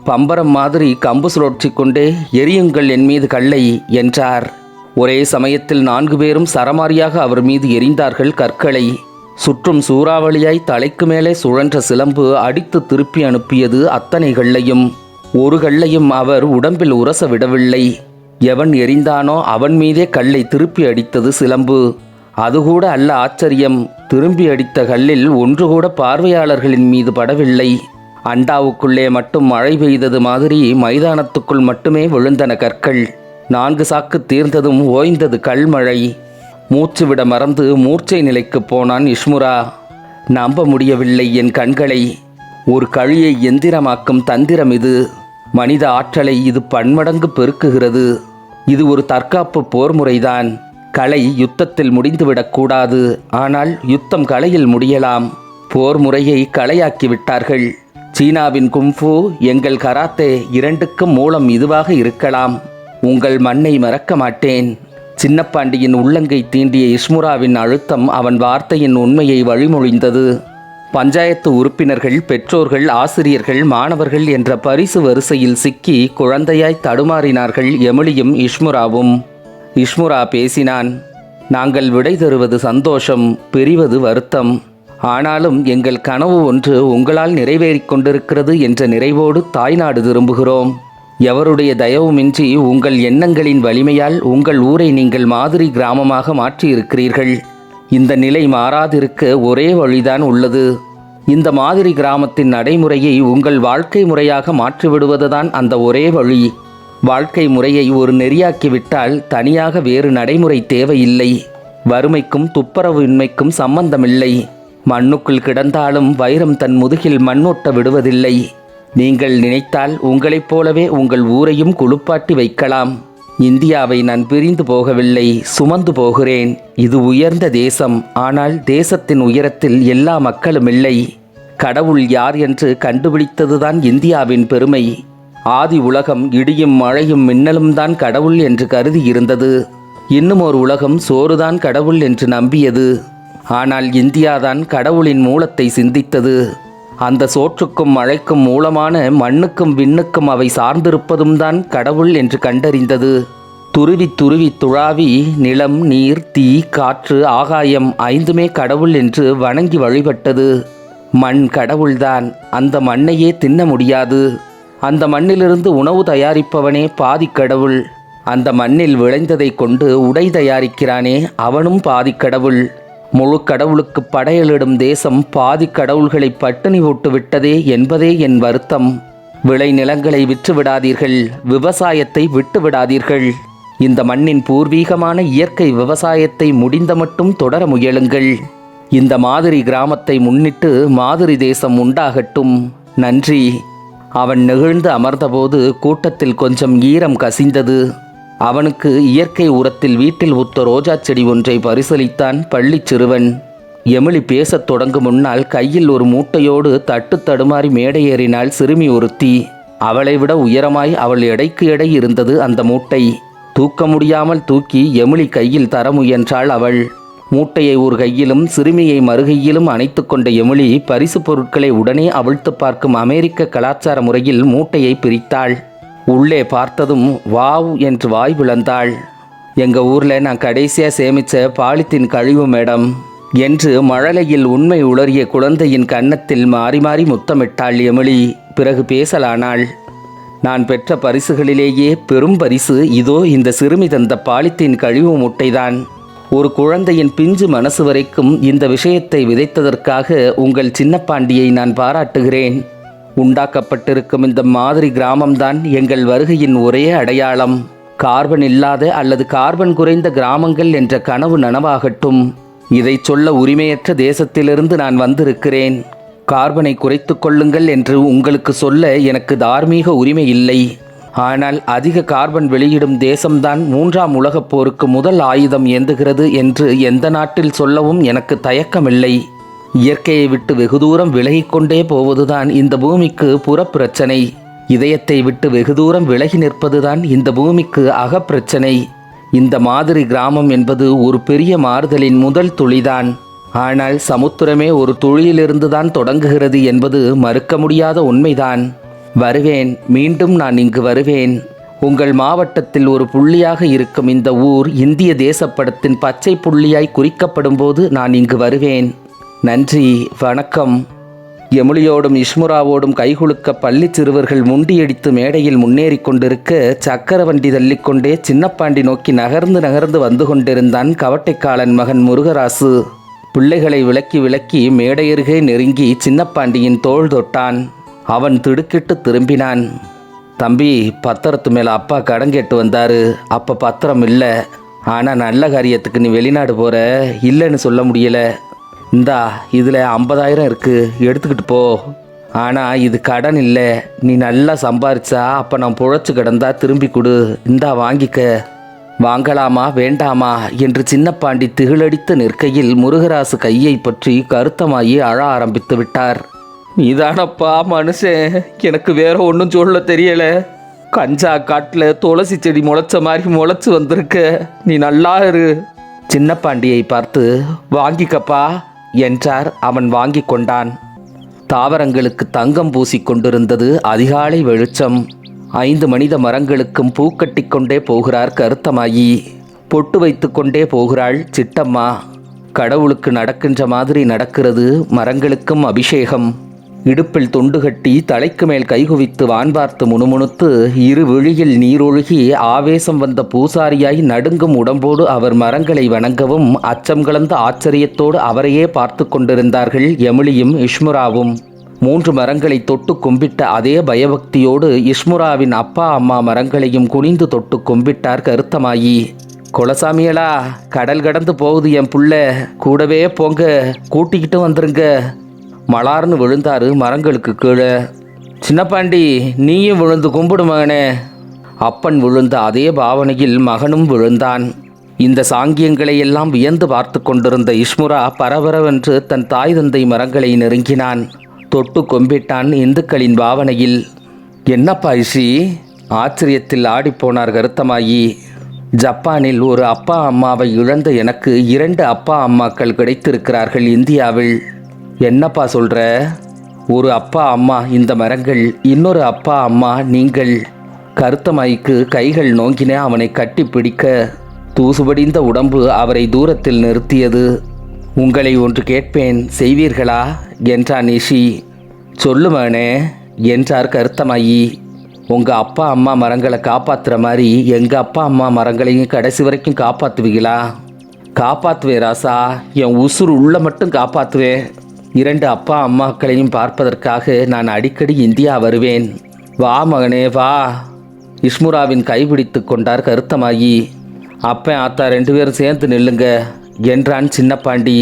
S1: பம்பரம் மாதிரி கம்பு சுழற்றி கொண்டே எரியுங்கள் என் மீது கல்லை என்றார். ஒரே சமயத்தில் 4 பேரும் சரமாரியாக அவர் மீது எரிந்தார்கள் கற்களை. சுற்றும் சூறாவளியாய் தலைக்கு மேலே சுழன்ற சிலம்பு அடித்து திருப்பி அனுப்பியது அத்தனை கல்லையும். ஒரு கல்லையும் அவர் உடம்பில் உரச விடவில்லை. எவன் எரிந்தானோ அவன் மீதே கல்லை திருப்பி அடித்தது சிலம்பு. அதுகூட அல்ல ஆச்சரியம். திரும்பி அடித்த கல்லில் ஒன்று கூட பார்வையாளர்களின் மீது படவில்லை. அண்டாவுக்குள்ளே மட்டும் மழை பெய்தது மாதிரி மைதானத்துக்குள் மட்டுமே விழுந்தன கற்கள். 4 சாக்கு தீர்ந்ததும் ஓய்ந்தது கல்மழை. மூச்சு விட மறந்து மூர்ச்சை நிலைக்கு போனான் இஷ்முரா. நம்ப முடியவில்லை என் கண்களை. ஒரு கழியை எந்திரமாக்கும் தந்திரம் இது. மனித ஆற்றலை இது பன்மடங்கு பெருக்குகிறது. இது ஒரு தற்காப்பு போர் முறைதான். கலை யுத்தத்தில் முடிந்துவிடக்கூடாது. ஆனால் யுத்தம் கலையில் முடியலாம். போர் முறையை கலையாக்கி விட்டார்கள். சீனாவின் கும்ஃபு, எங்கள் கராத்தே இரண்டுக்கும் மூலம் இதுவாக இருக்கலாம். உங்கள் மண்ணை மறக்க மாட்டேன். சின்னப்பாண்டியின் உள்ளங்கை தீண்டிய இஷ்முராவின் அழுத்தம் அவன் வார்த்தையின் உண்மையை வழிமொழிந்தது. பஞ்சாயத்து உறுப்பினர்கள், பெற்றோர்கள், ஆசிரியர்கள், மாணவர்கள் என்ற பரிசு வரிசையில் சிக்கி குழந்தையாய் தடுமாறினார்கள் எமிலியும் இஷ்முராவும். இஷ்முரா பேசினான். நாங்கள் விடை தருவது சந்தோஷம், பிரிவது வருத்தம். ஆனாலும் எங்கள் கனவு ஒன்று உங்களால் நிறைவேறிக் கொண்டிருக்கிறது என்ற நிறைவோடு தாய்நாடு திரும்புகிறோம். எவருடைய தயவுமின்றி உங்கள் எண்ணங்களின் வலிமையால் உங்கள் ஊரை நீங்கள் மாதிரி கிராமமாக மாற்றியிருக்கிறீர்கள். இந்த நிலை மாறாதிருக்க ஒரே வழிதான் உள்ளது. இந்த மாதிரி கிராமத்தின் நடைமுறையை உங்கள் வாழ்க்கை முறையாக மாற்றிவிடுவதுதான் அந்த ஒரே வழி. வாழ்க்கை முறையை ஒரு நெறியாக்கிவிட்டால் தனியாக வேறு நடைமுறை தேவையில்லை. வறுமைக்கும் துப்புரவின்மைக்கும் சம்பந்தமில்லை. மண்ணுக்குள் கிடந்தாலும் வைரம் தன் முதுகில் மண்ணொட்ட விடுவதில்லை. நீங்கள் நினைத்தால் உங்களைப் போலவே உங்கள் ஊரையும் குளிப்பாட்டி வைக்கலாம். இந்தியாவை நான் பிரிந்து போகவில்லை, சுமந்து போகிறேன். இது உயர்ந்த தேசம். ஆனால் தேசத்தின் உயரத்தில் எல்லா மக்களும் இல்லை. கடவுள் யார் என்று கண்டுபிடித்ததுதான் இந்தியாவின் பெருமை. ஆதி உலகம் இடியும் மழையும் மின்னலும் தான் கடவுள் என்று கருதி இருந்தது. இன்னும் ஒரு உலகம் சோறுதான் கடவுள் என்று நம்பியது. ஆனால் இந்தியாதான் கடவுளின் மூலத்தை சிந்தித்தது. அந்த சோற்றுக்கும் மழைக்கும் மூலமான மண்ணுக்கும் விண்ணுக்கும் அவை சார்ந்திருப்பதும் தான் கடவுள் என்று கண்டறிந்தது. துருவி துருவி துழாவி நிலம், நீர், தீ, காற்று, ஆகாயம் 5மே கடவுள் என்று வணங்கி வழிபட்டது. மண் கடவுள்தான். அந்த மண்ணையே தின்ன முடியாது. அந்த மண்ணிலிருந்து உணவு தயாரிப்பவனே பாதி கடவுள். அந்த மண்ணில் விளைந்ததை கொண்டு உடை தயாரிக்கிறானே அவனும் பாதி கடவுள். முழு கடவுளுக்கு படையலிடும் தேசம் பாதி கடவுள்களை பட்டினி போட்டு விட்டதே என்பதே என் வருத்தம். விளை நிலங்களை விற்றுவிடாதீர்கள், விவசாயத்தை விட்டுவிடாதீர்கள். இந்த மண்ணின் பூர்வீகமான இயற்கை விவசாயத்தை முடிந்த மட்டும் தொடர முயலுங்கள். இந்த மாதிரி கிராமத்தை முன்னிட்டு மாதிரி தேசம் உண்டாகட்டும். நன்றி. அவன் நெகிழ்ந்து அமர்ந்தபோது கூட்டத்தில் கொஞ்சம் ஈரம் கசிந்தது. அவனுக்கு இயற்கை உரத்தில் வீட்டில் ஊத்த ரோஜா செடி ஒன்றை பரிசளித்தான் பள்ளி சிறுவன். எமிலி பேசத் தொடங்கும் முன்னால் கையில் ஒரு மூட்டையோடு தட்டு தடுமாறி மேடையேறினாள் சிறுமி ஒருத்தி. அவளை விட உயரமாய் அவள் எடைக்கு எடை இருந்தது அந்த மூட்டை. தூக்க முடியாமல் தூக்கி எமிலி கையில் தர முயன்றாள் அவள். மூட்டையை ஒரு கையிலும் சிறுமியை மறுகையிலும் அணைத்து கொண்ட எமிலி பரிசு பொருட்களை உடனே அவிழ்த்து பார்க்கும் அமெரிக்க கலாச்சார முறையில் மூட்டையை பிரித்தாள். உள்ளே பார்த்ததும் வாவ் என்று வாய் விளந்தாள். எங்க ஊர்ல நான் கடைசியா சேமிச்ச பாலித்தீன் கழிவு மேடம் என்று மழலையில் உண்மை உளறிய குழந்தையின் கன்னத்தில் மாறி மாறி முத்தமிட்டாள் எமிலி. பிறகு பேசலானாள். நான் பெற்ற பரிசுகளிலேயே பெரும் பரிசு இதோ இந்த சிறுமி தந்த பாலித்தீன் கழிவு மூட்டைதான். ஒரு குழந்தையின் பிஞ்சு மனசு வரைக்கும் இந்த விஷயத்தை விதைத்ததற்காக உங்கள் சின்னப்பாண்டியை நான் பாராட்டுகிறேன். உண்டாக்கப்பட்டிருக்கும் இந்த மாதிரி கிராமம்தான் எங்கள் வருகையின் ஒரே அடையாளம். கார்பன் இல்லாத அல்லது கார்பன் குறைந்த கிராமங்கள் என்ற கனவு நனவாகட்டும். இதை சொல்ல உரிமையற்ற தேசத்திலிருந்து நான் வந்திருக்கிறேன். கார்பனை குறைத்து கொள்ளுங்கள் என்று உங்களுக்கு சொல்ல எனக்கு தார்மீக உரிமை இல்லை. ஆனால் அதிக கார்பன் வெளியிடும் தேசம்தான் 3ஆம் உலகப் போருக்கு முதல் ஆயுதம் ஏந்துகிறது என்று எந்த நாட்டில் சொல்லவும் எனக்கு தயக்கமில்லை. இயற்கையை விட்டு வெகு தூரம் விலகிக்கொண்டே போவதுதான் இந்த பூமிக்கு புறப்பிரச்சனை. இதயத்தை விட்டு வெகு தூரம் விலகி நிற்பதுதான் இந்த பூமிக்கு அகப்பிரச்சனை. இந்த மாதிரி கிராமம் என்பது ஒரு பெரிய மாறுதலின் முதல் துளிதான். ஆனால் சமுத்திரமே ஒரு துளியிலிருந்து தான் தொடங்குகிறது என்பது மறுக்க முடியாத உண்மைதான். வருவேன், மீண்டும் நான் இங்கு வருவேன். உங்கள் மாவட்டத்தில் ஒரு புள்ளியாக இருக்கும் இந்த ஊர் இந்திய தேசப்படத்தின் பச்சை புள்ளியாய் குறிக்கப்படும் போது நான் இங்கு வருவேன். நன்றி, வணக்கம். எமிலியோடும் இஷ்முராவோடும் கைகுலுக்க பள்ளி சிறுவர்கள் முண்டியடித்து மேடையில் முன்னேறி கொண்டிருக்க சக்கரவண்டி தள்ளிக்கொண்டே சின்னப்பாண்டி நோக்கி நகர்ந்து வந்து கொண்டிருந்தான் கவட்டைக்காலன் மகன் முருகராசு. பிள்ளைகளை விலக்கி விலக்கி மேடையருகே நெருங்கி சின்னப்பாண்டியின் தோள் தொட்டான். அவன் திடுக்கிட்டு திரும்பினான். தம்பி, பத்திரத்து மேலே அப்பா கடன் கேட்டு வந்தாரு. அப்போ பத்திரம் இல்லை. ஆனால் நல்ல காரியத்துக்கு நீ வெளிநாடு போகிற, இல்லைன்னு சொல்ல முடியல. இந்தா இதில் 50,000 இருக்குது, எடுத்துக்கிட்டு போ. ஆனால் இது கடன் இல்லை. நீ நல்லா சம்பாரிச்சா அப்போ நான் புழைச்சி கிடந்தா திரும்பி கொடு. இந்தா வாங்கிக்க. வாங்கலாமா வேண்டாமா என்று சின்னப்பாண்டி திகிலடித்து நிற்கையில் முருகராசு கையை பற்றி கருத்தமாயி அழ ஆரம்பித்து விட்டார். நீதானப்பா மனுஷன், எனக்கு வேற ஒன்றும் சொல்ல தெரியல. கஞ்சா காட்டில் துளசி செடி முளைச்ச மாதிரி முளைச்சி வந்திருக்க. நீ நல்லா இரு. சின்னப்பாண்டியை பார்த்து வாங்கிக்கப்பா என்றார். அவன் வாங்கி கொண்டான். தாவரங்களுக்கு தங்கம் பூசிக்கொண்டிருந்தது அதிகாலை வெளிச்சம். 5 மனித மரங்களுக்கும் பூக்கட்டி கொண்டே போகிறார் கருத்தமாயி. பொட்டு வைத்து கொண்டே போகிறாள் சிட்டம்மா. கடவுளுக்கு நடக்கின்ற மாதிரி நடக்கிறது மரங்களுக்கும் அபிஷேகம். இடுப்பில் தொண்டு கட்டி தலைக்கு மேல் கைகுவித்து வான் பார்த்து முணுமுணுத்து இரு விழியில் நீரொழுகி ஆவேசம் வந்த பூசாரியாய் நடுங்கும் உடம்போடு அவர் மரங்களை வணங்கவும் அச்சம் கலந்த ஆச்சரியத்தோடு அவரையே பார்த்து கொண்டிருந்தார்கள் எமிலியும் இஷ்முராவும். 3 மரங்களை தொட்டு கும்பிட்ட அதே பயபக்தியோடு இஷ்முராவின் அப்பா அம்மா மரங்களையும் குனிந்து தொட்டு கும்பிட்டார் கருத்தமாயி. குலசாமியலா, கடல் கடந்து போகுது என் புள்ள, கூடவே போங்க, கூட்டிக்கிட்டு வந்துருங்க. மலார்னு விழுந்தாரு மரங்களுக்கு கீழே. சின்னப்பாண்டி, நீயும் விழுந்து கும்பிடு மகனே. அப்பன் விழுந்த அதே பாவனையில் மகனும் விழுந்தான். இந்த சாங்கியங்களை எல்லாம் வியந்து பார்த்து கொண்டிருந்த இஷ்முரா பரபரவென்று தன் தாய் தந்தை மரங்களை நெருங்கினான். தொட்டு கொம்பிட்டான் இந்துக்களின் பாவனையில். என்னப்பா இஷி? ஆச்சரியத்தில் ஆடிப்போனார் கருத்தமாயி. ஜப்பானில் ஒரு அப்பா அம்மாவை இழந்த எனக்கு 2 அப்பா அம்மாக்கள் கிடைத்திருக்கிறார்கள் இந்தியாவில். என்னப்பா சொல்கிற? ஒரு அப்பா அம்மா இந்த மரங்கள், இன்னொரு அப்பா அம்மா நீங்கள். கருத்தமாய்க்கு கைகள் நோங்கின அவனை கட்டி பிடிக்க. தூசுபடிந்த உடம்பு அவரை தூரத்தில் நிறுத்தியது. உங்களை ஒன்று கேட்பேன், செய்வீர்களா என்றான் நிஷி. சொல்லு மகனே என்றார் கருத்தமாயி. உங்கள் அப்பா அம்மா மரங்களை காப்பாற்றுற மாதிரி எங்கள் அப்பா அம்மா மரங்களையும் கடைசி வரைக்கும் காப்பாற்றுவீங்களா? காப்பாற்றுவேன் ராசா, என் உசுறு உள்ள மட்டும் காப்பாற்றுவேன். 2 அப்பா அம்மாக்களையும் பார்ப்பதற்காக நான் அடிக்கடி இந்தியா வருவேன். வா மகனே வா. இஷ்முராவின் கைபிடித்து கொண்டார் கருத்தமாயி. அப்பன் ஆத்தா 2 பேரும் சேர்ந்து நில்லுங்க என்றான் சின்னப்பாண்டி.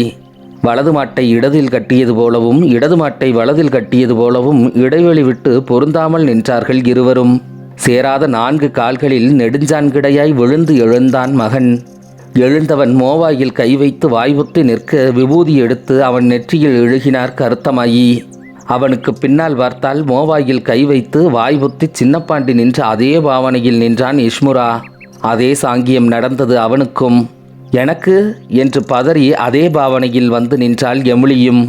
S1: வலது மாட்டை இடதில் கட்டியது போலவும் இடது மாட்டை வலதில் கட்டியது போலவும் இடைவெளி விட்டு பொருந்தாமல் நின்றார்கள் இருவரும். சேராத 4 கால்களில் நெடுஞ்சான்கிடையாய் விழுந்து எழுந்தான் மகன். எழுந்தவன் மோவாயில் கை வைத்து வாய்வுத்து நிற்க விபூதி எடுத்து அவன் நெற்றியில் இழுகினார் கருத்தமாயி. அவனுக்கு பின்னால் பார்த்தால் மோவாயில் கை வைத்து வாய்வுத்தி சின்னப்பாண்டி நின்ற அதே பாவனையில் நின்றான் இஷ்முரா. அதே சாங்கியம் நடந்தது அவனுக்கும். எனக்கு என்று பதறி அதே பாவனையில் வந்து நின்றாள் எமிலியும்.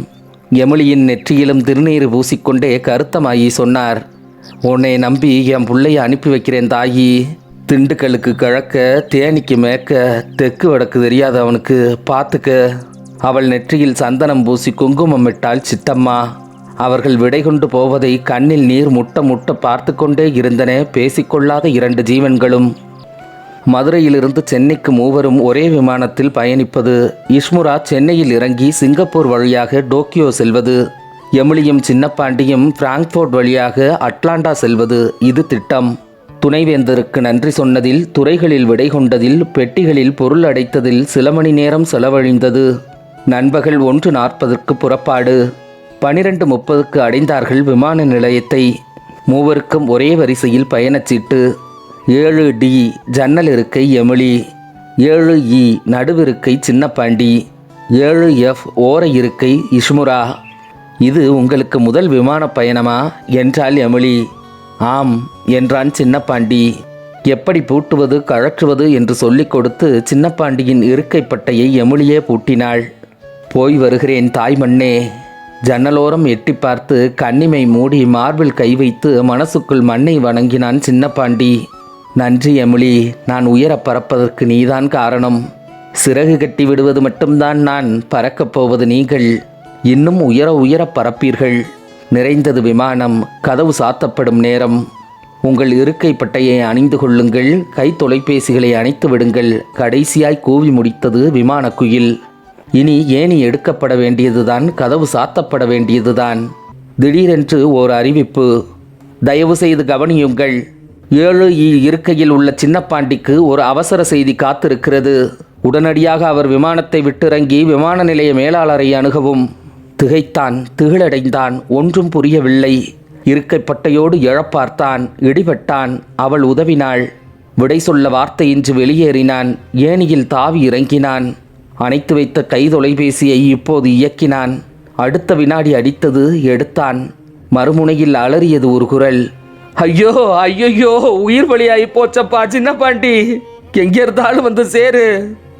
S1: எமிலியின் நெற்றியிலும் திருநீர் பூசிக்கொண்டே கருத்தமாயி சொன்னார், உன்னை நம்பி என் பிள்ளைய அனுப்பி வைக்கிறேன் தாயி. திண்டுக்கலுக்கு கிழக்க, தேனிக்கு மேற்க, தெற்கு வடக்கு தெரியாது அவனுக்கு, பார்த்துக்க. அவள் நெற்றியில் சந்தனம் பூசி குங்குமம் இட்டாள் சித்தம்மா. அவர்கள் விடை கொண்டு போவதை கண்ணில் நீர் முட்ட முட்ட பார்த்து கொண்டே இருந்தன பேசிக்கொள்ளாத 2 ஜீவன்களும். மதுரையிலிருந்து சென்னைக்கு மூவரும் ஒரே விமானத்தில் பயணிப்பது. இஷ்முரா சென்னையில் இறங்கி சிங்கப்பூர் வழியாக டோக்கியோ செல்வது. எமிலியும் சின்னப்பாண்டியும் பிராங்க்ஃபோர்ட் வழியாக அட்லாண்டா செல்வது. இது திட்டம். துணைவேந்தருக்கு நன்றி சொன்னதில், துறைகளில் விடை கொண்டதில், பெட்டிகளில் பொருள் அடைத்ததில் சில மணி நேரம் செலவழிந்தது. நண்பகல் 1:40 புறப்பாடு. 12:30 அடைந்தார்கள் விமான நிலையத்தை. மூவருக்கும் ஒரே வரிசையில் பயணச்சீட்டு. 7D ஜன்னல் இருக்கை எமிலி, 7E நடுவிருக்கை சின்னப்பாண்டி, 7F ஓர இருக்கை இஷ்முரா. இது உங்களுக்கு முதல் விமான பயணமா என்றாள் எமிலி. ஆம் என்றான் சின்னப்பாண்டி. எப்படி பூட்டுவது கழற்றுவது என்று சொல்லிக் கொடுத்து சின்னப்பாண்டியின் இருக்கை பட்டையை எமிலியே பூட்டினாள். போய் வருகிறேன் தாய்மண்ணே. ஜன்னலோரம் எட்டி பார்த்து கண்ணிமை மூடி மார்பில் கை வைத்து மனசுக்குள் மண்ணை வணங்கினான் சின்னப்பாண்டி. நன்றி எமிலி, நான் உயர பறப்பதற்கு நீதான் காரணம். சிறகு கட்டி விடுவது மட்டும்தான் நான், பறக்கப் போவது நீங்கள். இன்னும் உயர உயர பறப்பீர்கள். நிறைந்தது விமானம். கதவு சாத்தப்படும் நேரம். உங்கள் இருக்கை பட்டையை அணிந்து கொள்ளுங்கள். கை தொலைபேசிகளை அணைத்து விடுங்கள். கடைசியாய் கூவி முடித்தது விமான குயில். இனி ஏணி எடுக்கப்பட வேண்டியதுதான், கதவு சாத்தப்பட வேண்டியதுதான். திடீரென்று ஓர் அறிவிப்பு. தயவு செய்து கவனியுங்கள். 7E இருக்கையில் உள்ள சின்னப்பாண்டிக்கு ஒரு அவசர செய்தி காத்திருக்கிறது. உடனடியாக அவர் விமானத்தை விட்டிறங்கி விமான நிலைய மேலாளரை அணுகவும். திகைத்தான், திகிலடைந்தான். ஒன்றும் புரியவில்லை. இருக்கைப்பட்டையோடு எழப்பார்த்தான். இடிபட்டான். அவள் உதவினாள். விடை சொல்ல வார்த்தையின்றி வெளியேறினான். ஏணியில் தாவி இறங்கினான். அணைத்து வைத்த கை தொலைபேசியை இப்போது இயக்கினான். அடுத்த வினாடி அடித்தது, எடுத்தான். மறுமுனையில் அலறியது ஒரு குரல். ஐயோ ஐயோ, உயிர் பலியாகி போச்சப்பா சின்னப்பாண்டி, எங்கே இருந்தாலும் வந்து சேரு.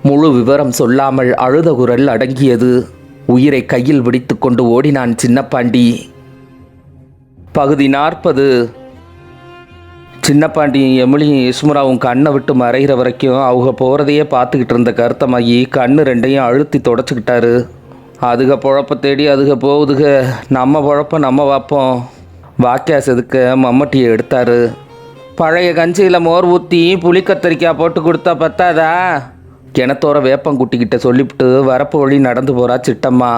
S1: முழு விவரம் சொல்லாமல் அழுத குரல் அடங்கியது. உயிரை கையில் பிடித்து கொண்டு ஓடினான் சின்னப்பாண்டி. பகுதி 40. சின்னப்பாண்டியும் எமிலியும் இஷ்முராவும் கண்ணை விட்டு மறைகிற வரைக்கும் அவங்க போகிறதையே பார்த்துக்கிட்டு இருந்த கருத்தமாகி கண்ணு 2ஐயும் அழுத்தி தொடச்சிக்கிட்டாரு. அதுக பொழப்ப தேடி அதுக போகுதுக, நம்ம பொழப்ப நம்ம பார்ப்போம். வாக்கியா செதுக்க மம்மட்டியை எடுத்தார். பழைய கஞ்சியில் மோர் ஊற்றி புளி கத்தரிக்காய் போட்டு கொடுத்தா பத்தாதா? கிணத்தோர வேப்பங்குட்டிக்கிட்ட சொல்லிவிட்டு வரப்பு வழி நடந்து போகிறா சிட்டம்மா.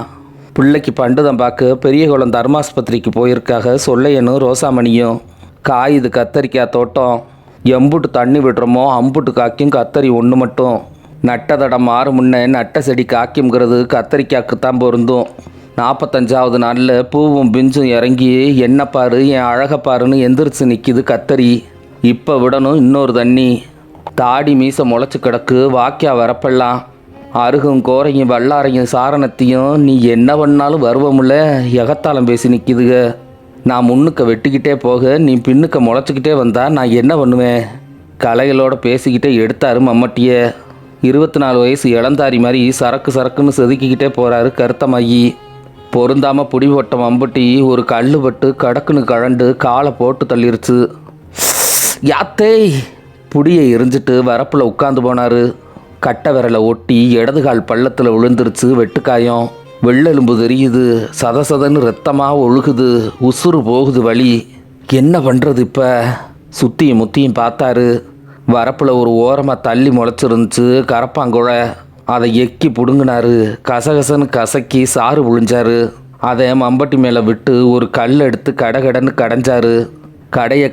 S1: பிள்ளைக்கு பண்டுதம் பார்க்க பெரியகுளம் தர்மாஸ்பத்திரிக்கு போயிருக்காக சொல்லையனும் ரோசாமணியும். காயுது கத்தரிக்காய் தோட்டம். எம்புட்டு தண்ணி விடுறோமோ அம்புட்டு காய்க்கும் கத்தரி ஒன்று மட்டும். நட்ட தடம் மாறு முன்னே நட்ட செடி காய்க்குங்கிறது கத்தரிக்காய்க்குத்தான் பொருந்தும். 45வது நாளில் பூவும் பிஞ்சும் இறங்கி என்ன பாரு என் அழகப்பாருன்னு எந்திரிச்சு நிற்கிது கத்தரி. இப்போ விடணும் இன்னொரு தண்ணி. தாடி மீசை முளைச்சி கிடக்கு வாக்கியா வரப்பெல்லாம். அருகும் கோரையும் வல்லாரையும் சாரணத்தையும் நீ என்ன பண்ணாலும் வருவமுல்ல எகத்தாளம் பேசி நிற்கிதுக. நான் முன்னுக்க வெட்டிக்கிட்டே போக நீ பின்னுக்க முளைச்சிக்கிட்டே வந்தா நான் என்ன பண்ணுவேன்? கலைகளோட பேசிக்கிட்டே எடுத்தாரு மம்மட்டியை. 24 வயசு இளந்தாரி மாதிரி சரக்கு சரக்குன்னு செதுக்கிக்கிட்டே போகிறாரு கருத்தமாயி. பொருந்தாமல் புடிபட்ட மம்பட்டி ஒரு கல் பட்டு கடக்குன்னு கழண்டு காலை போட்டு தள்ளிருச்சு. யாத்தே புடியை எரிஞ்சிட்டு வரப்பில் உட்காந்து போனார். கட்டை விரலை ஒட்டி இடது கால் பள்ளத்தில் விழுந்துருச்சு வெட்டுக்காயம். வெள்ளெலும்பு தெரியுது. சதசதன்னு ரத்தமாக ஒழுகுது. உசுறு போகுது வலி. என்ன பண்ணுறது இப்போ? சுற்றியும் முத்தியும் பார்த்தாரு. வரப்பில் ஒரு ஓரமாக தள்ளி முளைச்சிருந்துச்சு கரப்பாங்குழை. அதை எக்கி பிடுங்கினாரு. கசகசன்னு கசக்கி சாறு புழிஞ்சாரு. அதை மம்பட்டி மேலே விட்டு ஒரு கல் எடுத்து கடகடன்னு கடைஞ்சாரு.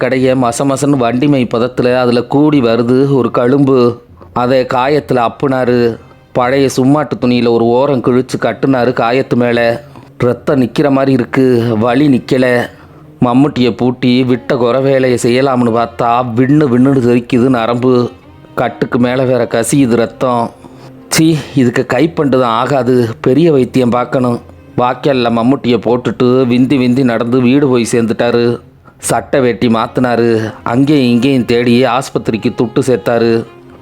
S1: கடைய மசமசன்னு வண்டிமை பதத்தில் அதில் கூடி வருது ஒரு கழும்பு. அதை காயத்தில் அப்புனாரு. பழைய சும்மாட்டு துணியில் ஒரு ஓரம் கிழிச்சு கட்டுனாரு காயத்து மேலே. ரத்தம் நிற்கிற மாதிரி இருக்கு, வலி நிற்கலை. மம்முட்டியை பூட்டி விட்ட குறை வேலையை செய்யலாம்னு பார்த்தா விண்ணுன்னு தெரிக்குது நரம்பு. கட்டுக்கு மேலே வேற கசியுது ரத்தம். சி, இதுக்கு கைப்பண்டு தான் ஆகாது, பெரிய வைத்தியம் பார்க்கணும். வாய்க்காலில் மம்முட்டியை போட்டுட்டு விந்தி விந்தி நடந்து வீடு போய் சேர்ந்துட்டாரு. சட்டை வேட்டி மாற்றினாரு. அங்கேயும் இங்கேயும் தேடி ஆஸ்பத்திரிக்கு துட்டு சேர்த்தாரு.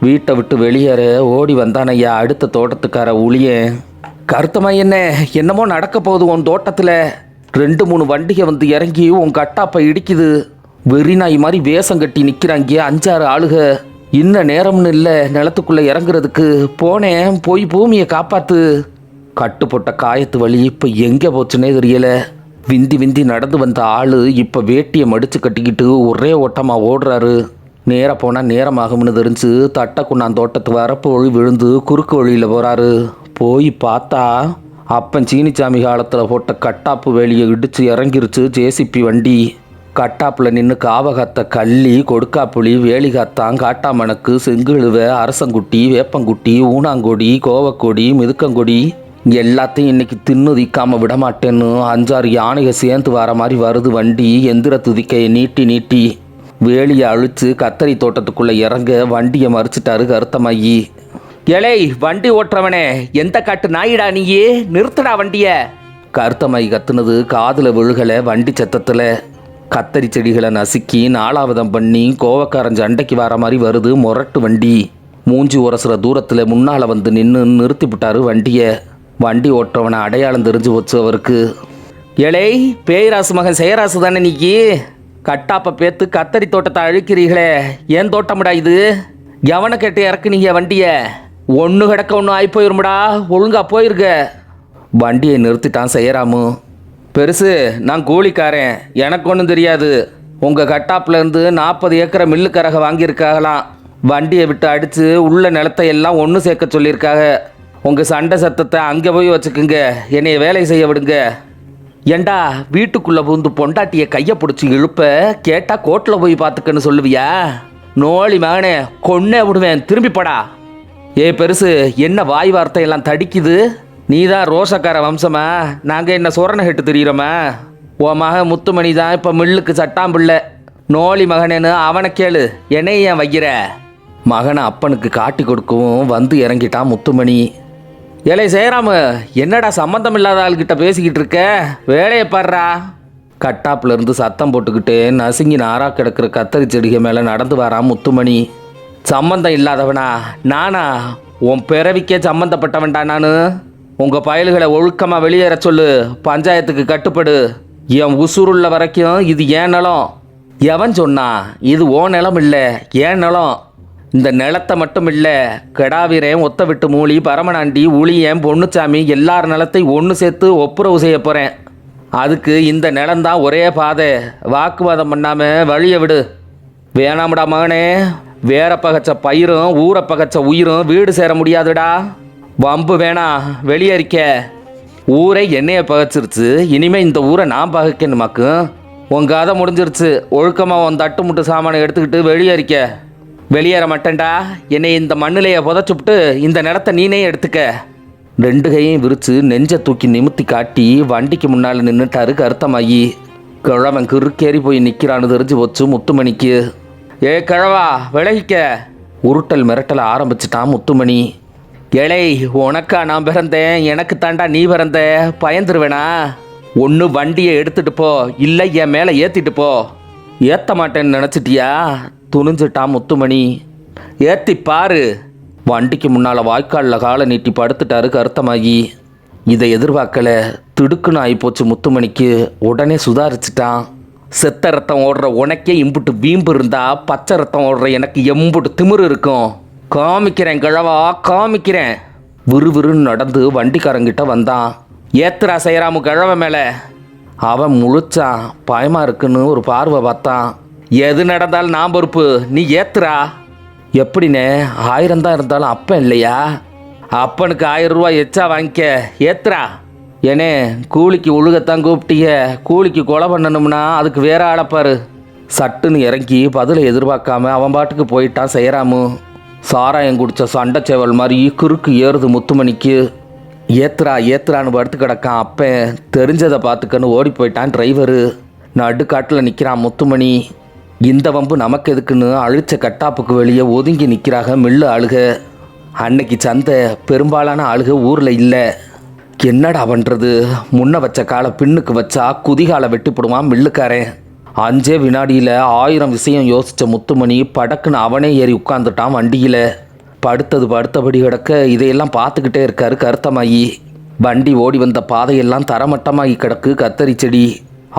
S1: வீட்டை விட்டு வெளியேற ஓடி வந்தானையா அடுத்த தோட்டத்துக்கார ஊழியன். கருத்தமா என்னமோ நடக்க போகுது உன் தோட்டத்தில். 2-3 வண்டிகை வந்து இறங்கி உன் கட்டாப்பை இடிக்குது. வெறிநாய் மாதிரி வேஷம் கட்டி நிற்கிறாங்க 5-6 ஆளுக. இன்ன நேரம்னு இல்லை நிலத்துக்குள்ளே இறங்குறதுக்கு. போனேன், போய் பூமியை காப்பாத்து. கட்டு போட்ட காயத்து வலி இப்போ எங்கே போச்சுன்னே தெரியல. விந்தி விந்தி நடந்து வந்த ஆள் இப்போ வேட்டியை மடித்து கட்டிக்கிட்டு ஒரே ஓட்டமாக ஓடுறாரு. நேராக போனால் நேரமாகும்னு தெரிஞ்சு தட்டை கொண்டான் தோட்டத்து வரப்பு வழி விழுந்து குறுக்கு வழியில் போகிறாரு. போய் பார்த்தா அப்பன் சீனிச்சாமி காலத்தில் போட்ட கட்டாப்பு வேலியை இடித்து இறங்கிருச்சு ஜேசிபி வண்டி. கட்டாப்பில் நின்று காவகாத்த கள்ளி, கொடுக்காப்புளி, வேலிகாத்தான், காட்டாமணக்கு, செங்குழுவை, அரசங்குட்டி, வேப்பங்குட்டி, ஊனாங்கொடி, கோவக்கொடி, மிதுக்கங்கொடி எல்லாத்தையும் இன்னைக்கு தின்னு திக்காமல் விடமாட்டேன்னு 5-6 யானையை சேர்ந்து வர மாதிரி வருது வண்டி. எந்திர துதிக்கையை நீட்டி நீட்டி வேலியை அழித்து கத்தரி தோட்டத்துக்குள்ளே இறங்க வண்டியை மறிச்சிட்டாரு கருத்தமாயி. ஏலே வண்டி ஓட்டுறவனே, எந்த காட்டு நாயிடா நீயே, நிறுத்தடா வண்டிய. கருத்தமாயி கத்துனது காதில் விழுகலை. வண்டி சத்தத்தில் கத்தரி செடிகளை நசுக்கி 4ஆவதம் பண்ணி கோவக்காரன் சண்டைக்கு வர மாதிரி வருது முரட்டு வண்டி. மூஞ்சி உரசுற தூரத்தில் முன்னால் வந்து நின்று நிறுத்தி விட்டாரு வண்டியை. வண்டி ஓட்டுறவனை அடையாளம் தெரிஞ்சு போச்சு அவருக்கு. ஏலே பேய்ராசு மகன் செயராசு தானே நீக்கி? கட்டாப்பை பேத்து கத்தரி தோட்டத்தை அழிக்கிறீங்களே, ஏன் தோட்டமுடா இது? எவனை கேட்டு இறக்குனீங்க வண்டியை? ஒன்று கிடக்க ஒன்று ஆகி போயிருமுடா, ஒழுங்கா போயிருக்க. வண்டியை நிறுத்திட்டான் செயராமு. பெருசு, நான் கூலிக்காரன், எனக்கு ஒன்றும் தெரியாது. உங்கள் கட்டாப்புலேருந்து 40 ஏக்கரை மில்லுக்கரக வாங்கியிருக்காகலாம். வண்டியை விட்டு அடித்து உள்ள நிலத்தை எல்லாம் ஒன்று சேர்க்க சொல்லியிருக்காங்க. உங்கள் சண்டை சத்தத்தை அங்கே போய் வச்சுக்குங்க, என்னைய வேலை செய்ய விடுங்க. ஏண்டா வீட்டுக்குள்ளே புகுந்து பொண்டாட்டியை கையை பிடிச்சி இழுப்ப, கேட்டால் கோட்டில் போய் பார்த்துக்கன்னு சொல்லுவியா? நோழி மகனே, கொன்னே விடுவேன், திரும்பி போடா. பெருசு, என்ன வாய் வார்த்தை எல்லாம் தடிக்குது? நீ தான் ரோஷக்கார வம்சமா? நாங்கள் என்ன சொரணை கெட்டு தெரியுறோமா? உன் மகன் முத்துமணி தான் இப்போ மில்லுக்கு சட்டாம்பிள்ள. நோழி மகனேன்னு அவனை கேளு, என்னைய ஏன் வைக்கிற? மகனை அப்பனுக்கு காட்டி கொடுக்கவும் வந்து இறங்கிட்டான் முத்துமணி. ஏலே ஜெயராமு, என்னடா சம்மந்தம் இல்லாத ஆள்கிட்ட பேசிக்கிட்டு இருக்க? வேலையை பாடுறா. கட்டாப்புல இருந்து சத்தம் போட்டுக்கிட்டே நசுங்கி நாரா கிடக்கிற கத்தரி செடிகை மேலே நடந்து வரான் முத்துமணி. சம்மந்தம் இல்லாதவனா நானா? உன் பிறவிக்கே சம்மந்தப்பட்டவன்டா நான். உங்கள் பயல்களை ஒழுக்கமாக வெளியேற சொல்லு, பஞ்சாயத்துக்கு கட்டுப்படு. என் உசுருள்ள வரைக்கும் இது ஏன் நிலம். எவன் சொன்னா இது ஓ நிலம் இல்லை, ஏன் நிலம். இந்த நிலத்தை மட்டும் இல்லை, கெடாவீரன், ஒத்த விட்டு மூலி, பரமனாண்டி, உளியன், பொண்ணுச்சாமி எல்லார் நிலத்தையும் ஒன்று சேர்த்து ஒப்புரவு செய்ய போகிறேன். அதுக்கு இந்த நிலம்தான் ஒரே பாதை. வாக்குவாதம் பண்ணாமல் வழியை விடு. வேணாம்டா மகனே, வேற பகச்ச பயிரும் ஊரை பகச்ச உயிரும் வீடு சேர முடியாதுடா. வம்பு வேணாம், வெளியேறிக்க. ஊரை என்னைய பகச்சிருச்சு, இனிமேல் இந்த ஊரை நான் பகைக்கணுமாக்கும். உன் கதை முடிஞ்சிருச்சு. ஒழுக்கமாக உன் தட்டு முட்டு சாமானை எடுத்துக்கிட்டு வெளியேறிக்க. வெளியேற மாட்டேன்டா, என்னை இந்த மண்ணிலையை புதைச்சுப்புட்டு இந்த நிலத்தை நீனே எடுத்துக்க. 2 கையும் விரித்து நெஞ்சை தூக்கி நிமித்தி காட்டி வண்டிக்கு முன்னால் நின்றுட்டாரு கருத்தமாயி. கிழவன் கிறுக்கேறி போய் நிற்கிறான்னு தெரிஞ்சு போச்சு முத்துமணிக்கு. கிழவா விலகிக்க. உருட்டல் மிரட்டலை ஆரம்பிச்சிட்டான் முத்துமணி. ஏழை, உனக்கா நான் பிறந்தேன், எனக்கு தாண்டா நீ பிறந்த. பயந்துருவேனா? ஒன்று வண்டியை எடுத்துகிட்டு போ, இல்லை என் மேலே ஏற்றிட்டு போ. ஏற்ற மாட்டேன்னு நினச்சிட்டியா? துணிஞ்சிட்டான் முத்துமணி. ஏற்றி பாரு. வண்டிக்கு முன்னால் வாய்க்காலில் காலை நீட்டி படுத்துட்டாரு கருத்தமாகி. இதை எதிர்பார்க்கலை. திடுக்குன்னு ஆகிப்போச்சு முத்துமணிக்கு. உடனே சுதாரிச்சிட்டான். செத்த ரத்தம் ஓடுற உனக்கே இம்புட்டு வீம்பு இருந்தா பச்சை ரத்தம் ஓடுற எனக்கு எம்புட்டு திமிரு இருக்கும். காமிக்கிறேன் கிழவா, காமிக்கிறேன். விறுவிறுன்னு நடந்து வண்டிக்காரங்கிட்ட வந்தான். ஏத்துறா செய்யறாமு கிழவ மேலே. அவன் முழிச்சான். பயமாக இருக்குன்னு ஒரு பார்வை பார்த்தான். எது நடந்தாலும் நான் பொறுப்பு, நீ ஏத்துறா. எப்படின்னே? 1000 தான் இருந்தாலும் அப்பன் இல்லையா? அப்பனுக்கு 1000 ரூபா எச்சா வாங்கிக்க. ஏத்துறா. ஏனே, கூலிக்கு ஒழுகத்தான் கூப்பிட்டிய, கூலிக்கு கொலை பண்ணணும்னா அதுக்கு வேற ஆளப்பாரு. சட்டுன்னு இறங்கி பதிலை எதிர்பார்க்காம அவன் பாட்டுக்கு போயிட்டான் செய்யறாமு. சாராயம் குடித்த சண்டைச்சேவல் மாதிரி குறுக்கு ஏறுது முத்துமணிக்கு. ஏத்துறான்னு படுத்து கிடக்கான். அப்பன் தெரிஞ்சதை பார்த்துக்கன்னு ஓடி போயிட்டான் டிரைவரு. நடுக்காட்டில் நிற்கிறான் முத்துமணி. இந்த வம்பு நமக்கு எதுக்குன்னு அழிச்ச கட்டாப்புக்கு வெளியே ஒதுங்கி நிற்கிறாக மில்லு ஆளுக. அன்னைக்கு சந்தை பெரும்பாலான ஆளுக ஊரில் இல்லை. என்னடா பண்ணுறது? முன்ன வச்ச காலை பின்னுக்கு வச்சா குதிகாலை வெட்டிப்படுவான் மில்லுக்காரன். 5 வினாடியில் 1000 விஷயம் யோசித்த முத்துமணி படக்குன்னு அவனே ஏறி உட்காந்துட்டான் வண்டியில். படுத்தபடி கிடக்க இதையெல்லாம் பார்த்துக்கிட்டே இருக்காரு கருத்தமாயி. வண்டி ஓடி வந்த பாதையெல்லாம் தரமட்டமாகி கிடக்கு கத்தரி செடி.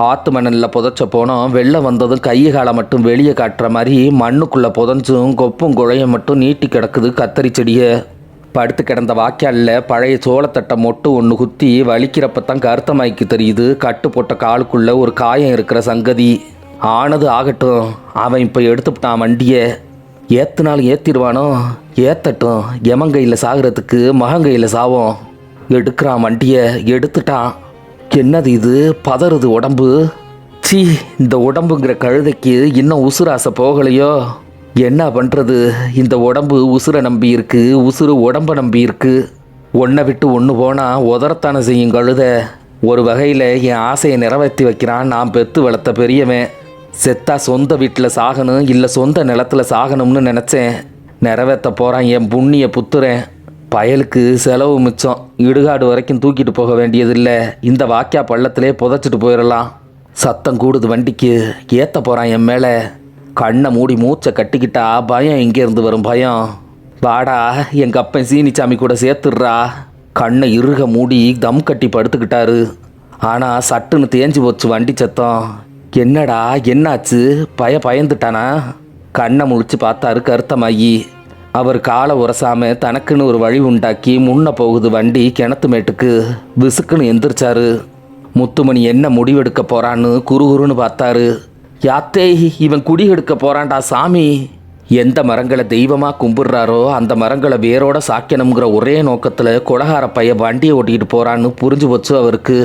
S1: ஆத்து மணலில் புதைச்ச போனோம். வெள்ளம் வந்ததும் கையை காலை மட்டும் வெளியே காட்டுற மாதிரி மண்ணுக்குள்ளே புதைஞ்சும் கொப்பும் குழையும் மட்டும் நீட்டி கிடக்குது கத்தரி செடியை. படுத்து கிடந்த வாய்க்காலில் பழைய சோளத்தட்டை மொட்டு ஒன்று குத்தி வலிக்கிறப்ப தான் கருத்தமாய்க்கு தெரியுது கட்டு போட்ட காலுக்குள்ளே ஒரு காயம் இருக்கிற சங்கதி. ஆனது ஆகட்டும், அவன் இப்போ எடுத்துவிட்டான் வண்டியை. ஏற்றுனாலும் ஏற்றிடுவானோ? ஏற்றட்டும், எமங்கையில் சாகிறதுக்கு மகங்கையில் சாவோம். எடுக்கிறான் வண்டியை. எடுத்துட்டான். என்னது இது? பதறுது உடம்பு. சீ, இந்த உடம்புங்கிற கழுதைக்கு இன்னும் உசுராசை போகலையோ? என்ன பண்ணுறது? இந்த உடம்பு உசுரை நம்பி இருக்கு, உசுறு உடம்பை நம்பி இருக்கு. ஒன்றை விட்டு ஒன்று போனால் உதறத்தானே செய்யும் கழுத. ஒரு வகையில் என் ஆசையை நிறைவேற்றி வைக்கிறான் நான் பெற்று வளர்த்த பெரியவன். செத்தா சொந்த வீட்டில் சாகணும், இல்லை சொந்த நிலத்தில் சாகணும்னு நினச்சேன். நிறைவேற்ற போகிறான் என் புண்ணிய புத்துறேன். பயலுக்கு செலவு மிச்சம். இடுகாடு வரைக்கும் தூக்கிட்டு போக வேண்டியதில்லை. இந்த வாக்கியா பள்ளத்திலே புதைச்சிட்டு போயிடலாம். சத்தம் கூடுது வண்டிக்கு. ஏற்ற போகிறான் என் மேலே. கண்ணை மூடி மூச்சை கட்டிக்கிட்டா பயம் எங்கேருந்து வரும்? பயம். வாடா, எங்கள் அப்பன் சீனிச்சாமி கூட சேர்த்துடுறா. கண்ணை இறுக மூடி தம் கட்டி படுத்துக்கிட்டாரு. ஆனால் சட்டுன்னு தேஞ்சு போச்சு வண்டி சத்தம். என்னடா என்னாச்சு? பயந்துட்டானா? கண்ணை முழிச்சு பார்த்தாரு கருத்தமாயி. அவர் காலை உரசாம தனக்குன்னு ஒரு வழி உண்டாக்கி முன்ன போகுது வண்டி கிணத்து மேட்டுக்கு. விசுக்குன்னு எந்திரிச்சாரு. முத்துமணி என்ன முடிவெடுக்க போறான்னு குறுகுறுன்னு பார்த்தாரு. யாத்தே, இவன் குடி எடுக்க போறான்டா சாமி. எந்த மரங்களை தெய்வமாக கும்பிடுறாரோ அந்த மரங்களை வேரோட சாக்கணுங்கிற ஒரே நோக்கத்தில் கொலகார பைய வண்டியை ஓட்டிக்கிட்டு போறான்னு புரிஞ்சு போச்சு அவருக்கு.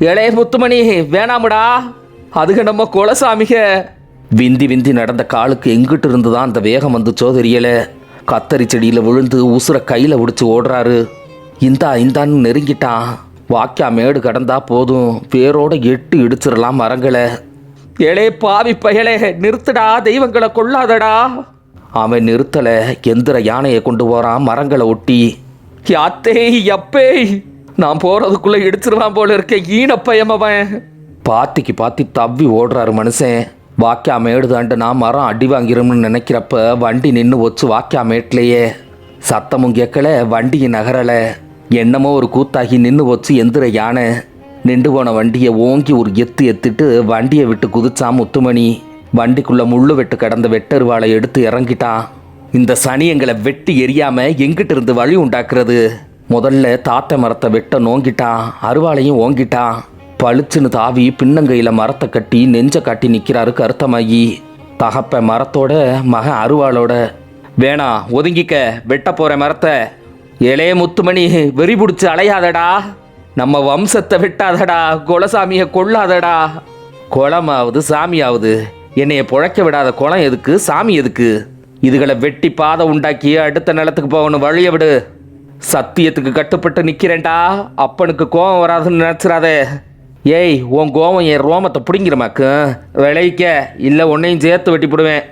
S1: ஏழே முத்துமணி, வேணாமுடா, அதுக நம்ம குலசாமிக. விந்தி நடந்த காலுக்கு எங்கிட்டு இருந்து தான் அந்த வேகம் வந்துச்சோ தெரியல. கத்தரி செடியில் விழுந்து உசுரை கையில் பிடிச்சி ஓடுறாரு. இந்தான்னு நெருங்கிட்டான். வாக்கியா மேடு கடந்தா போதும், வேரோட எட்டு இடிச்சிடலாம் மரங்களை. ஏழே பாவி பயலே, நிறுத்துடா, தெய்வங்களை கொள்ளாதடா. அவன் நிறுத்தலை. எந்திர யானையை கொண்டு போகிறான் மரங்களை ஒட்டி. யாத்தே எப்பே, நான் போகிறதுக்குள்ளே இடிச்சிருவான் போல இருக்கேன் ஈனப்பயம் அவன். பாத்தி தவ்வி ஓடுறாரு மனுஷன். வாக்கியா மேடு தாண்டுனா மரம் அடி வாங்கிரும்னு நினைக்கிறப்ப வண்டி நின்று வச்சு வாக்கியா மேட்லேயே. சத்தமும் கேட்கல, வண்டியை நகரலை. என்னமோ ஒரு கூத்தாகி நின்று வச்சு எந்திர யானை. நின்று போன வண்டியை ஓங்கி ஒரு எத்திட்டு வண்டியை விட்டு குதிச்சான் முத்துமணி. வண்டிக்குள்ளே முள்ளு வெட்டு கடந்த வெட்டருவாளை எடுத்து இறங்கிட்டான். இந்த சனி எங்களை வெட்டி எரியாம எங்கிட்ட இருந்து வழி உண்டாக்குறது? முதல்ல தாத்தை மரத்தை வெட்ட நோங்கிட்டான். அருவாளையும் ஓங்கிட்டான். பளிச்சுன்னு தாவி பின்னங்கையில் மரத்தை கட்டி நெஞ்ச காட்டி நிற்கிறாரு கருத்தமாயி. தகப்ப மரத்தோட, மகன் அருவாளோட. வேணா, ஒதுங்கிக்க, வெட்ட போகிற மரத்தை. ஏலே முத்துமணி, வெறி பிடிச்சி அலையாதடா. நம்ம வம்சத்தை விட்டாதடா, குலசாமியை கொள்ளாதடா. குளமாவது சாமியாவது, என்னைய புழைக்க விடாத குளம் எதுக்கு, சாமி எதுக்கு? இதுகளை வெட்டி பாதை உண்டாக்கி அடுத்த நிலத்துக்கு போகணும், வழியை விடு. சத்தியத்துக்கு கட்டுப்பட்டு நிற்கிறேன்டா. அப்பனுக்கு கோபம் வராதுன்னு நினச்சிடாதே. ஏய், உன் கோபம் என் ரோமத்தை பிடிங்கிறமாக்கு. விளைவிக்க இல்லை உன்னையும் சேர்த்து வெட்டி போடுவேன்.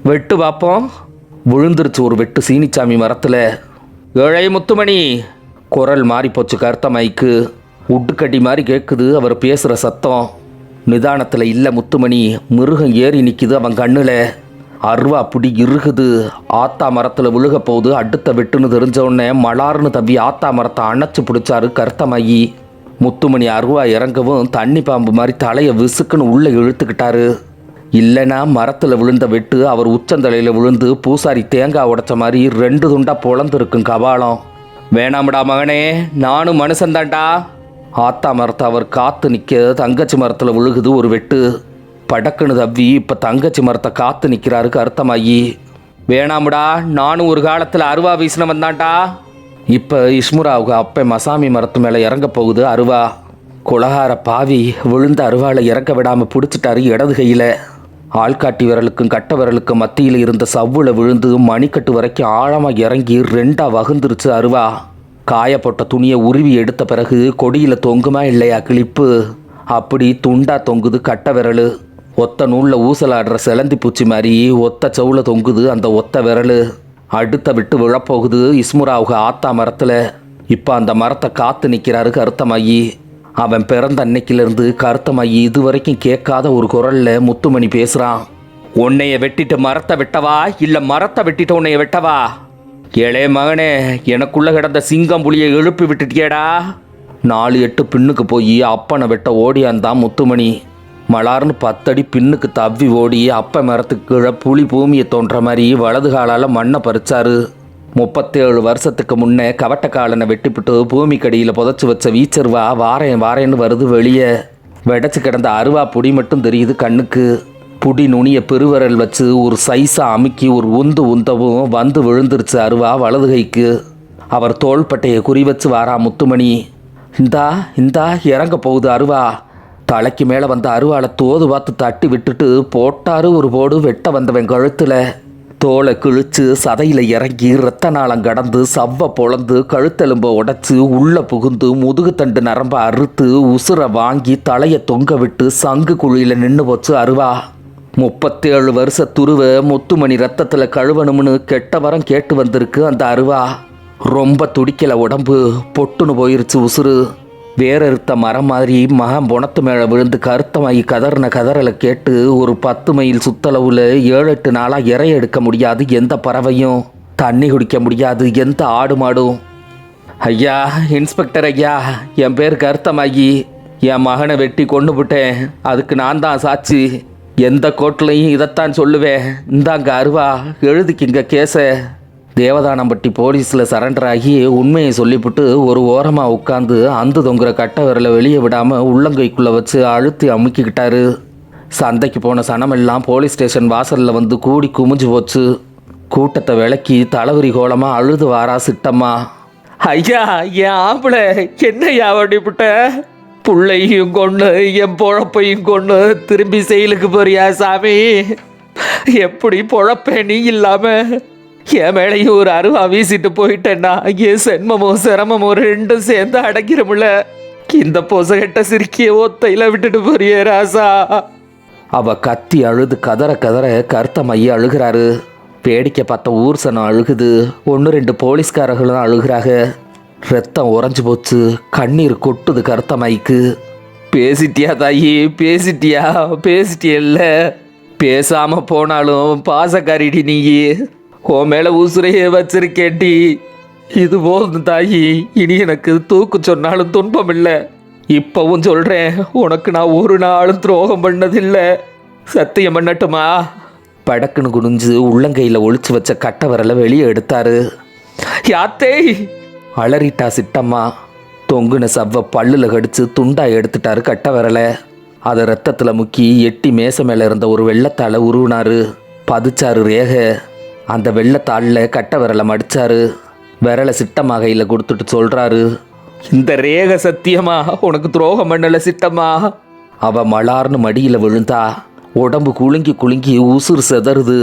S1: வெட்டு பார்ப்போம். விழுந்துருச்சு ஒரு வெட்டு சீனிச்சாமி மரத்தில். ஏழை முத்துமணி. குரல் மாறி போச்சு கருத்தமாய்க்கு. உட்டுக்கட்டி மாதிரி கேட்குது அவர் பேசுகிற சத்தம். நிதானத்தில் இல்லை முத்துமணி. மிருகம் ஏறி நிற்கிது அவன் கண்ணில். அருவா பிடி இறுகுது. ஆத்தா மரத்தில் விழுக போகுது. அடுத்த வெட்டுன்னு தெரிஞ்சவுடனே மலார்னு தவி ஆத்தா மரத்தை அணைச்சி பிடிச்சாரு கருத்தமாயி. முத்துமணி அருவா இறங்கவும் தண்ணி பாம்பு மாதிரி தலையை விசுக்குன்னு உள்ளே இழுத்துக்கிட்டாரு. இல்லைன்னா மரத்தில் விழுந்த வெட்டு அவர் உச்சந்தலையில் விழுந்து பூசாரி தேங்காய் உடைச்ச மாதிரி 2 துண்டாக பொழந்துருக்கும் கபாலம். வேணாம்டா மகனே, நானும் மனுஷன்தான்டா. ஆத்தா மரத்தை அவர் காத்து நிற்க தங்கச்சி மரத்தில் விழுகுது ஒரு வெட்டு. படக்குன்னு தவ்வி இப்போ தங்கச்சி மரத்தை காத்து நிற்கிறாரு கருத்தமாயி. வேணாமுடா, நானும் ஒரு காலத்தில் அருவா வீசின வந்தான்டா. இப்போ இஸ்முராவுக்கு அப்போ மசாமி மரத்து மேலே இறங்க போகுது அருவா. குலகார பாவி விழுந்த அருவாளை இறக்க விடாமல் பிடிச்சிட்டாரு இடது கையில். ஆள்காட்டி விரலுக்கும் கட்ட விரலுக்கும் மத்தியில் இருந்த சவ்வுல விழுந்து மணிக்கட்டு வரைக்கும் ஆழமாக இறங்கி 2ஆ வகுந்துருச்சு அருவா. காயப்பட்ட துணியை உருவி எடுத்த பிறகு கொடியில் தொங்குமா இல்லையா கிளிப்பு, அப்படி துண்டா தொங்குது கட்ட விரல். ஒத்த நூலில் ஊசலாடுற செலந்தி பூச்சி மாதிரி ஒத்த செவுல தொங்குது அந்த ஒத்த விரல். அடுத்த விட்டு விழப்போகுது இஸ்முராவுக ஆத்தா மரத்தில். இப்போ அந்த மரத்தை காத்து நிற்கிறாரு கருத்தமாயி. அவன் பிறந்த அன்னைக்கிலிருந்து கருத்தமாயி இதுவரைக்கும் கேட்காத ஒரு குரல்ல முத்துமணி பேசுகிறான். உன்னைய வெட்டிட்டு மரத்தை வெட்டவா இல்லை மரத்தை வெட்டிட்டு உன்னைய வெட்டவா? ஏழே மகனே, எனக்குள்ள கிடந்த சிங்கம் புலியை எழுப்பி விட்டுட்டியேடா. 4-8 பின்னுக்கு போய் அப்பனை வெட்ட ஓடியாந்தான் முத்துமணி. மலார்னு 10 அடி பின்னுக்கு தவ்வி ஓடி அப்ப மரத்துக்கு கீழே புலி பூமியை தோன்ற மாதிரி வலது காலால் மண்ணை பறிச்சாரு. 37 வருஷத்துக்கு முன்னே கவட்டக்காலனை வெட்டிப்பிட்டு பூமிக்கடியில் புதைச்சி வச்ச வீச்சருவா வாரேன்னு வருது வெளியே. வெடைச்சி கிடந்த அருவா புடி மட்டும் தெரியுது கண்ணுக்கு. புடி நுனிய பெருவரல் வச்சு ஒரு சைஸாக அமுக்கி ஒரு உந்தவும் வந்து விழுந்துருச்சு அருவா வலது கைக்கு. அவர் தோள்பட்டையை குறி வச்சு வாரா முத்துமணி. இந்தா இறங்க போகுது அருவா. தலைக்கு மேலே வந்த அருவாளை தோது பார்த்து தட்டி விட்டுட்டு போட்டாரு ஒரு போடு வெட்ட வந்தவன் கழுத்தில். தோலை கிழிச்சு சதையில் இறங்கி இரத்த நாளம் கடந்து சவ்வை பொழந்து கழுத்தெலும்பை உடைச்சு உள்ளே புகுந்து முதுகுத்தண்டு நரம்ப அறுத்து உசுரை வாங்கி தலையை தொங்க விட்டு சங்கு குழியில் நின்று போச்சு அருவா. 37 வருஷ துருவை முத்துமணி ரத்தத்தில் கழுவணும்னு கெட்ட வரம் கேட்டு வந்திருக்கு அந்த அருவா. ரொம்ப துடிக்கலை உடம்பு, பொட்டுன்னு போயிருச்சு உசுறு. வேற இருத்த மரம் மாதிரி மகன் புணத்து மேலே விழுந்து கருத்தமாகி கதறலை கேட்டு ஒரு 10 மைல் சுத்தளவில் 7-8 நாளாக இறைய எடுக்க முடியாது எந்த பறவையும், தண்ணி குடிக்க முடியாது எந்த ஆடு மாடும். ஐயா இன்ஸ்பெக்டர் ஐயா, என் பேர் கருத்தமாகி. என் மகனை வெட்டி கொண்டு விட்டேன், அதுக்கு நான் தான் சாட்சி. எந்த கோர்ட்லையும் இதைத்தான் சொல்லுவேன். இந்தாங்க அருவா, எழுதிக்கிங்க கேஸை. தேவதானம்பட்டி போலீஸில் சரண்டர் ஆகி உண்மையை சொல்லிவிட்டு ஒரு ஓரமாக உட்காந்து அந்த தொங்குற கட்ட விரலை வெளியே விடாமல் உள்ளங்கைக்குள்ளே வச்சு அழுத்தி அமுக்கிக்கிட்டாரு. சந்தைக்கு போன சனமெல்லாம் போலீஸ் ஸ்டேஷன் வாசலில் வந்து கூடி குமிஞ்சு போச்சு. கூட்டத்தை விளக்கி தலைவரி கோலமாக அழுது வாரா சிட்டம்மா. ஐயா என் ஆம்பளை என்னையா அப்படிப்பட்ட புள்ளையும் கொண்டு என் பொழப்பையும் கொண்டு திரும்பி செயலுக்கு போறியா சாமி? எப்படி பொழப்பேன் நீ இல்லாமல்? என் மேலையும் ஒரு அருவா வீசிட்டு போயிட்டேன்னா என் சென்மமும் சிரமமும் 2 சேர்ந்து அடங்கிடும்ல. இந்த பொசகட்ட சிரிக்கிய ஒத்தையில விட்டுட்டு போறியே ராசா. அவ கத்தி அழுது கதற கருத்தமைய அழுகிறாரு. வேடிக்கை பார்த்த ஊர் சனம் அழுகுது. 1-2 போலீஸ்காரர்களும் அழுகிறாங்க. ரத்தம் உறைஞ்சு போச்சு, கண்ணீர் கொட்டுது கருத்தமைக்கு. பேசிட்டியா தாயி, பேசிட்டியல்ல? பேசாம போனாலும் பாசக்காரிடி நீ. உன் மேலே உசுரையே வச்சிருக்கேன்டி. இது போதும் தாயி, இனி எனக்கு தூக்கு சொன்னாலும் துன்பம் இல்லை. இப்பவும் சொல்கிறேன், உனக்கு நான் ஒரு நாளும் துரோகம் பண்ணதில்லை. சத்தியம் பண்ணட்டுமா? படக்குன்னு குனிஞ்சு உள்ளங்கையில் ஒளிச்சு வச்ச கட்ட விரலை வெளியே எடுத்தாரு. யாத்தே அலறிட்டா சிட்டம்மா. தொங்குன சவ்வை பல்லில் கடிச்சு துண்டா எடுத்துட்டாரு கட்ட விரலை. அதை ரத்தத்தில் முக்கி எட்டி மேசை மேலே இருந்த ஒரு வெள்ளத்தால் உருவினாரு. பதிச்சாரு ரேகை. அந்த வெள்ளத்தாளில் கட்ட விரலை மடித்தாரு. விரலை சிட்டம்மா கையில் கொடுத்துட்டு சொல்கிறாரு, இந்த ரேகை சத்தியமா உனக்கு துரோகம் பண்ணலை சிட்டம்மா. அவள் மலார்னு மடியில் விழுந்தா. உடம்பு குலுங்கி உசுறு செதறுது.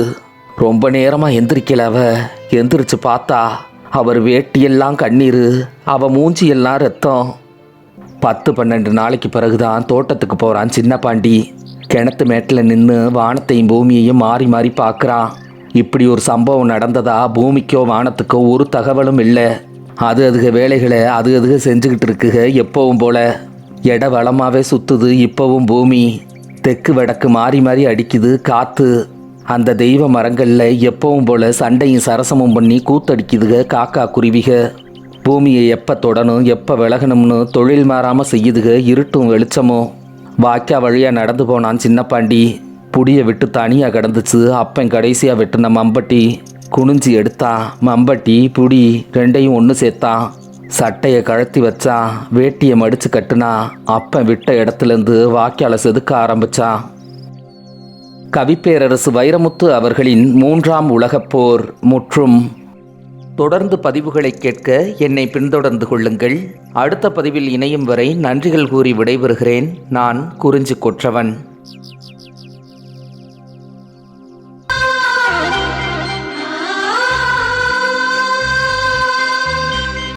S1: ரொம்ப நேரமாக எந்திரிக்கல. எந்திரிச்சு பார்த்தா அவர் வேட்டியெல்லாம் கண்ணீர், அவள் மூஞ்சியெல்லாம் ரத்தம். 10-12 நாளைக்கு பிறகுதான் தோட்டத்துக்கு போகிறான் சின்ன பாண்டி. கிணத்து மேட்டில் நின்று வானத்தையும் பூமியையும் மாறி மாறி பார்க்குறான். இப்படி ஒரு சம்பவம் நடந்ததா பூமிக்கோ வானத்துக்கோ ஒரு தகவலும் இல்லை. அதுக வேலைகளை அதுக செஞ்சுக்கிட்டு இருக்குக எப்பவும் போல. இட வளமாகவே சுற்றுது இப்போவும் பூமி. தெற்கு வடக்கு மாறி மாறி அடிக்குது காற்று. அந்த தெய்வ மரங்களில் எப்பவும் போல சண்டையும் சரசமும் பண்ணி கூத்தடிக்குதுக காக்கா குருவிக. பூமியை எப்போ தொடணும் எப்போ விலகணும்னு தொழில் மாறாமல் செய்யுதுக இருட்டும் வெளிச்சமும். வாய்க்கா வழியாக நடந்து போனான் சின்ன பாண்டி. புடியை விட்டு தனியாக கிடந்துச்சு. அப்பன் கடைசியாக வெட்டின மம்பட்டி. குனிஞ்சி எடுத்தான். மம்பட்டி புடி 2ஐயும் ஒன்று சேர்த்தான். சட்டையை கழத்தி வச்சான். வேட்டியை மடித்து கட்டுனா. அப்பன் விட்ட இடத்துலேருந்து வாய்க்கால செதுக்க ஆரம்பித்தான். கவிப்பேரரசு வைரமுத்து அவர்களின் 3ஆம் உலகப்போர் முற்றும். தொடர்ந்து பதிவுகளை கேட்க என்னை பின்தொடர்ந்து கொள்ளுங்கள். அடுத்த பதிவில் இணையும் வரை நன்றிகள் கூறி விடைபெறுகிறேன். நான் குறிஞ்சி கொற்றவன்.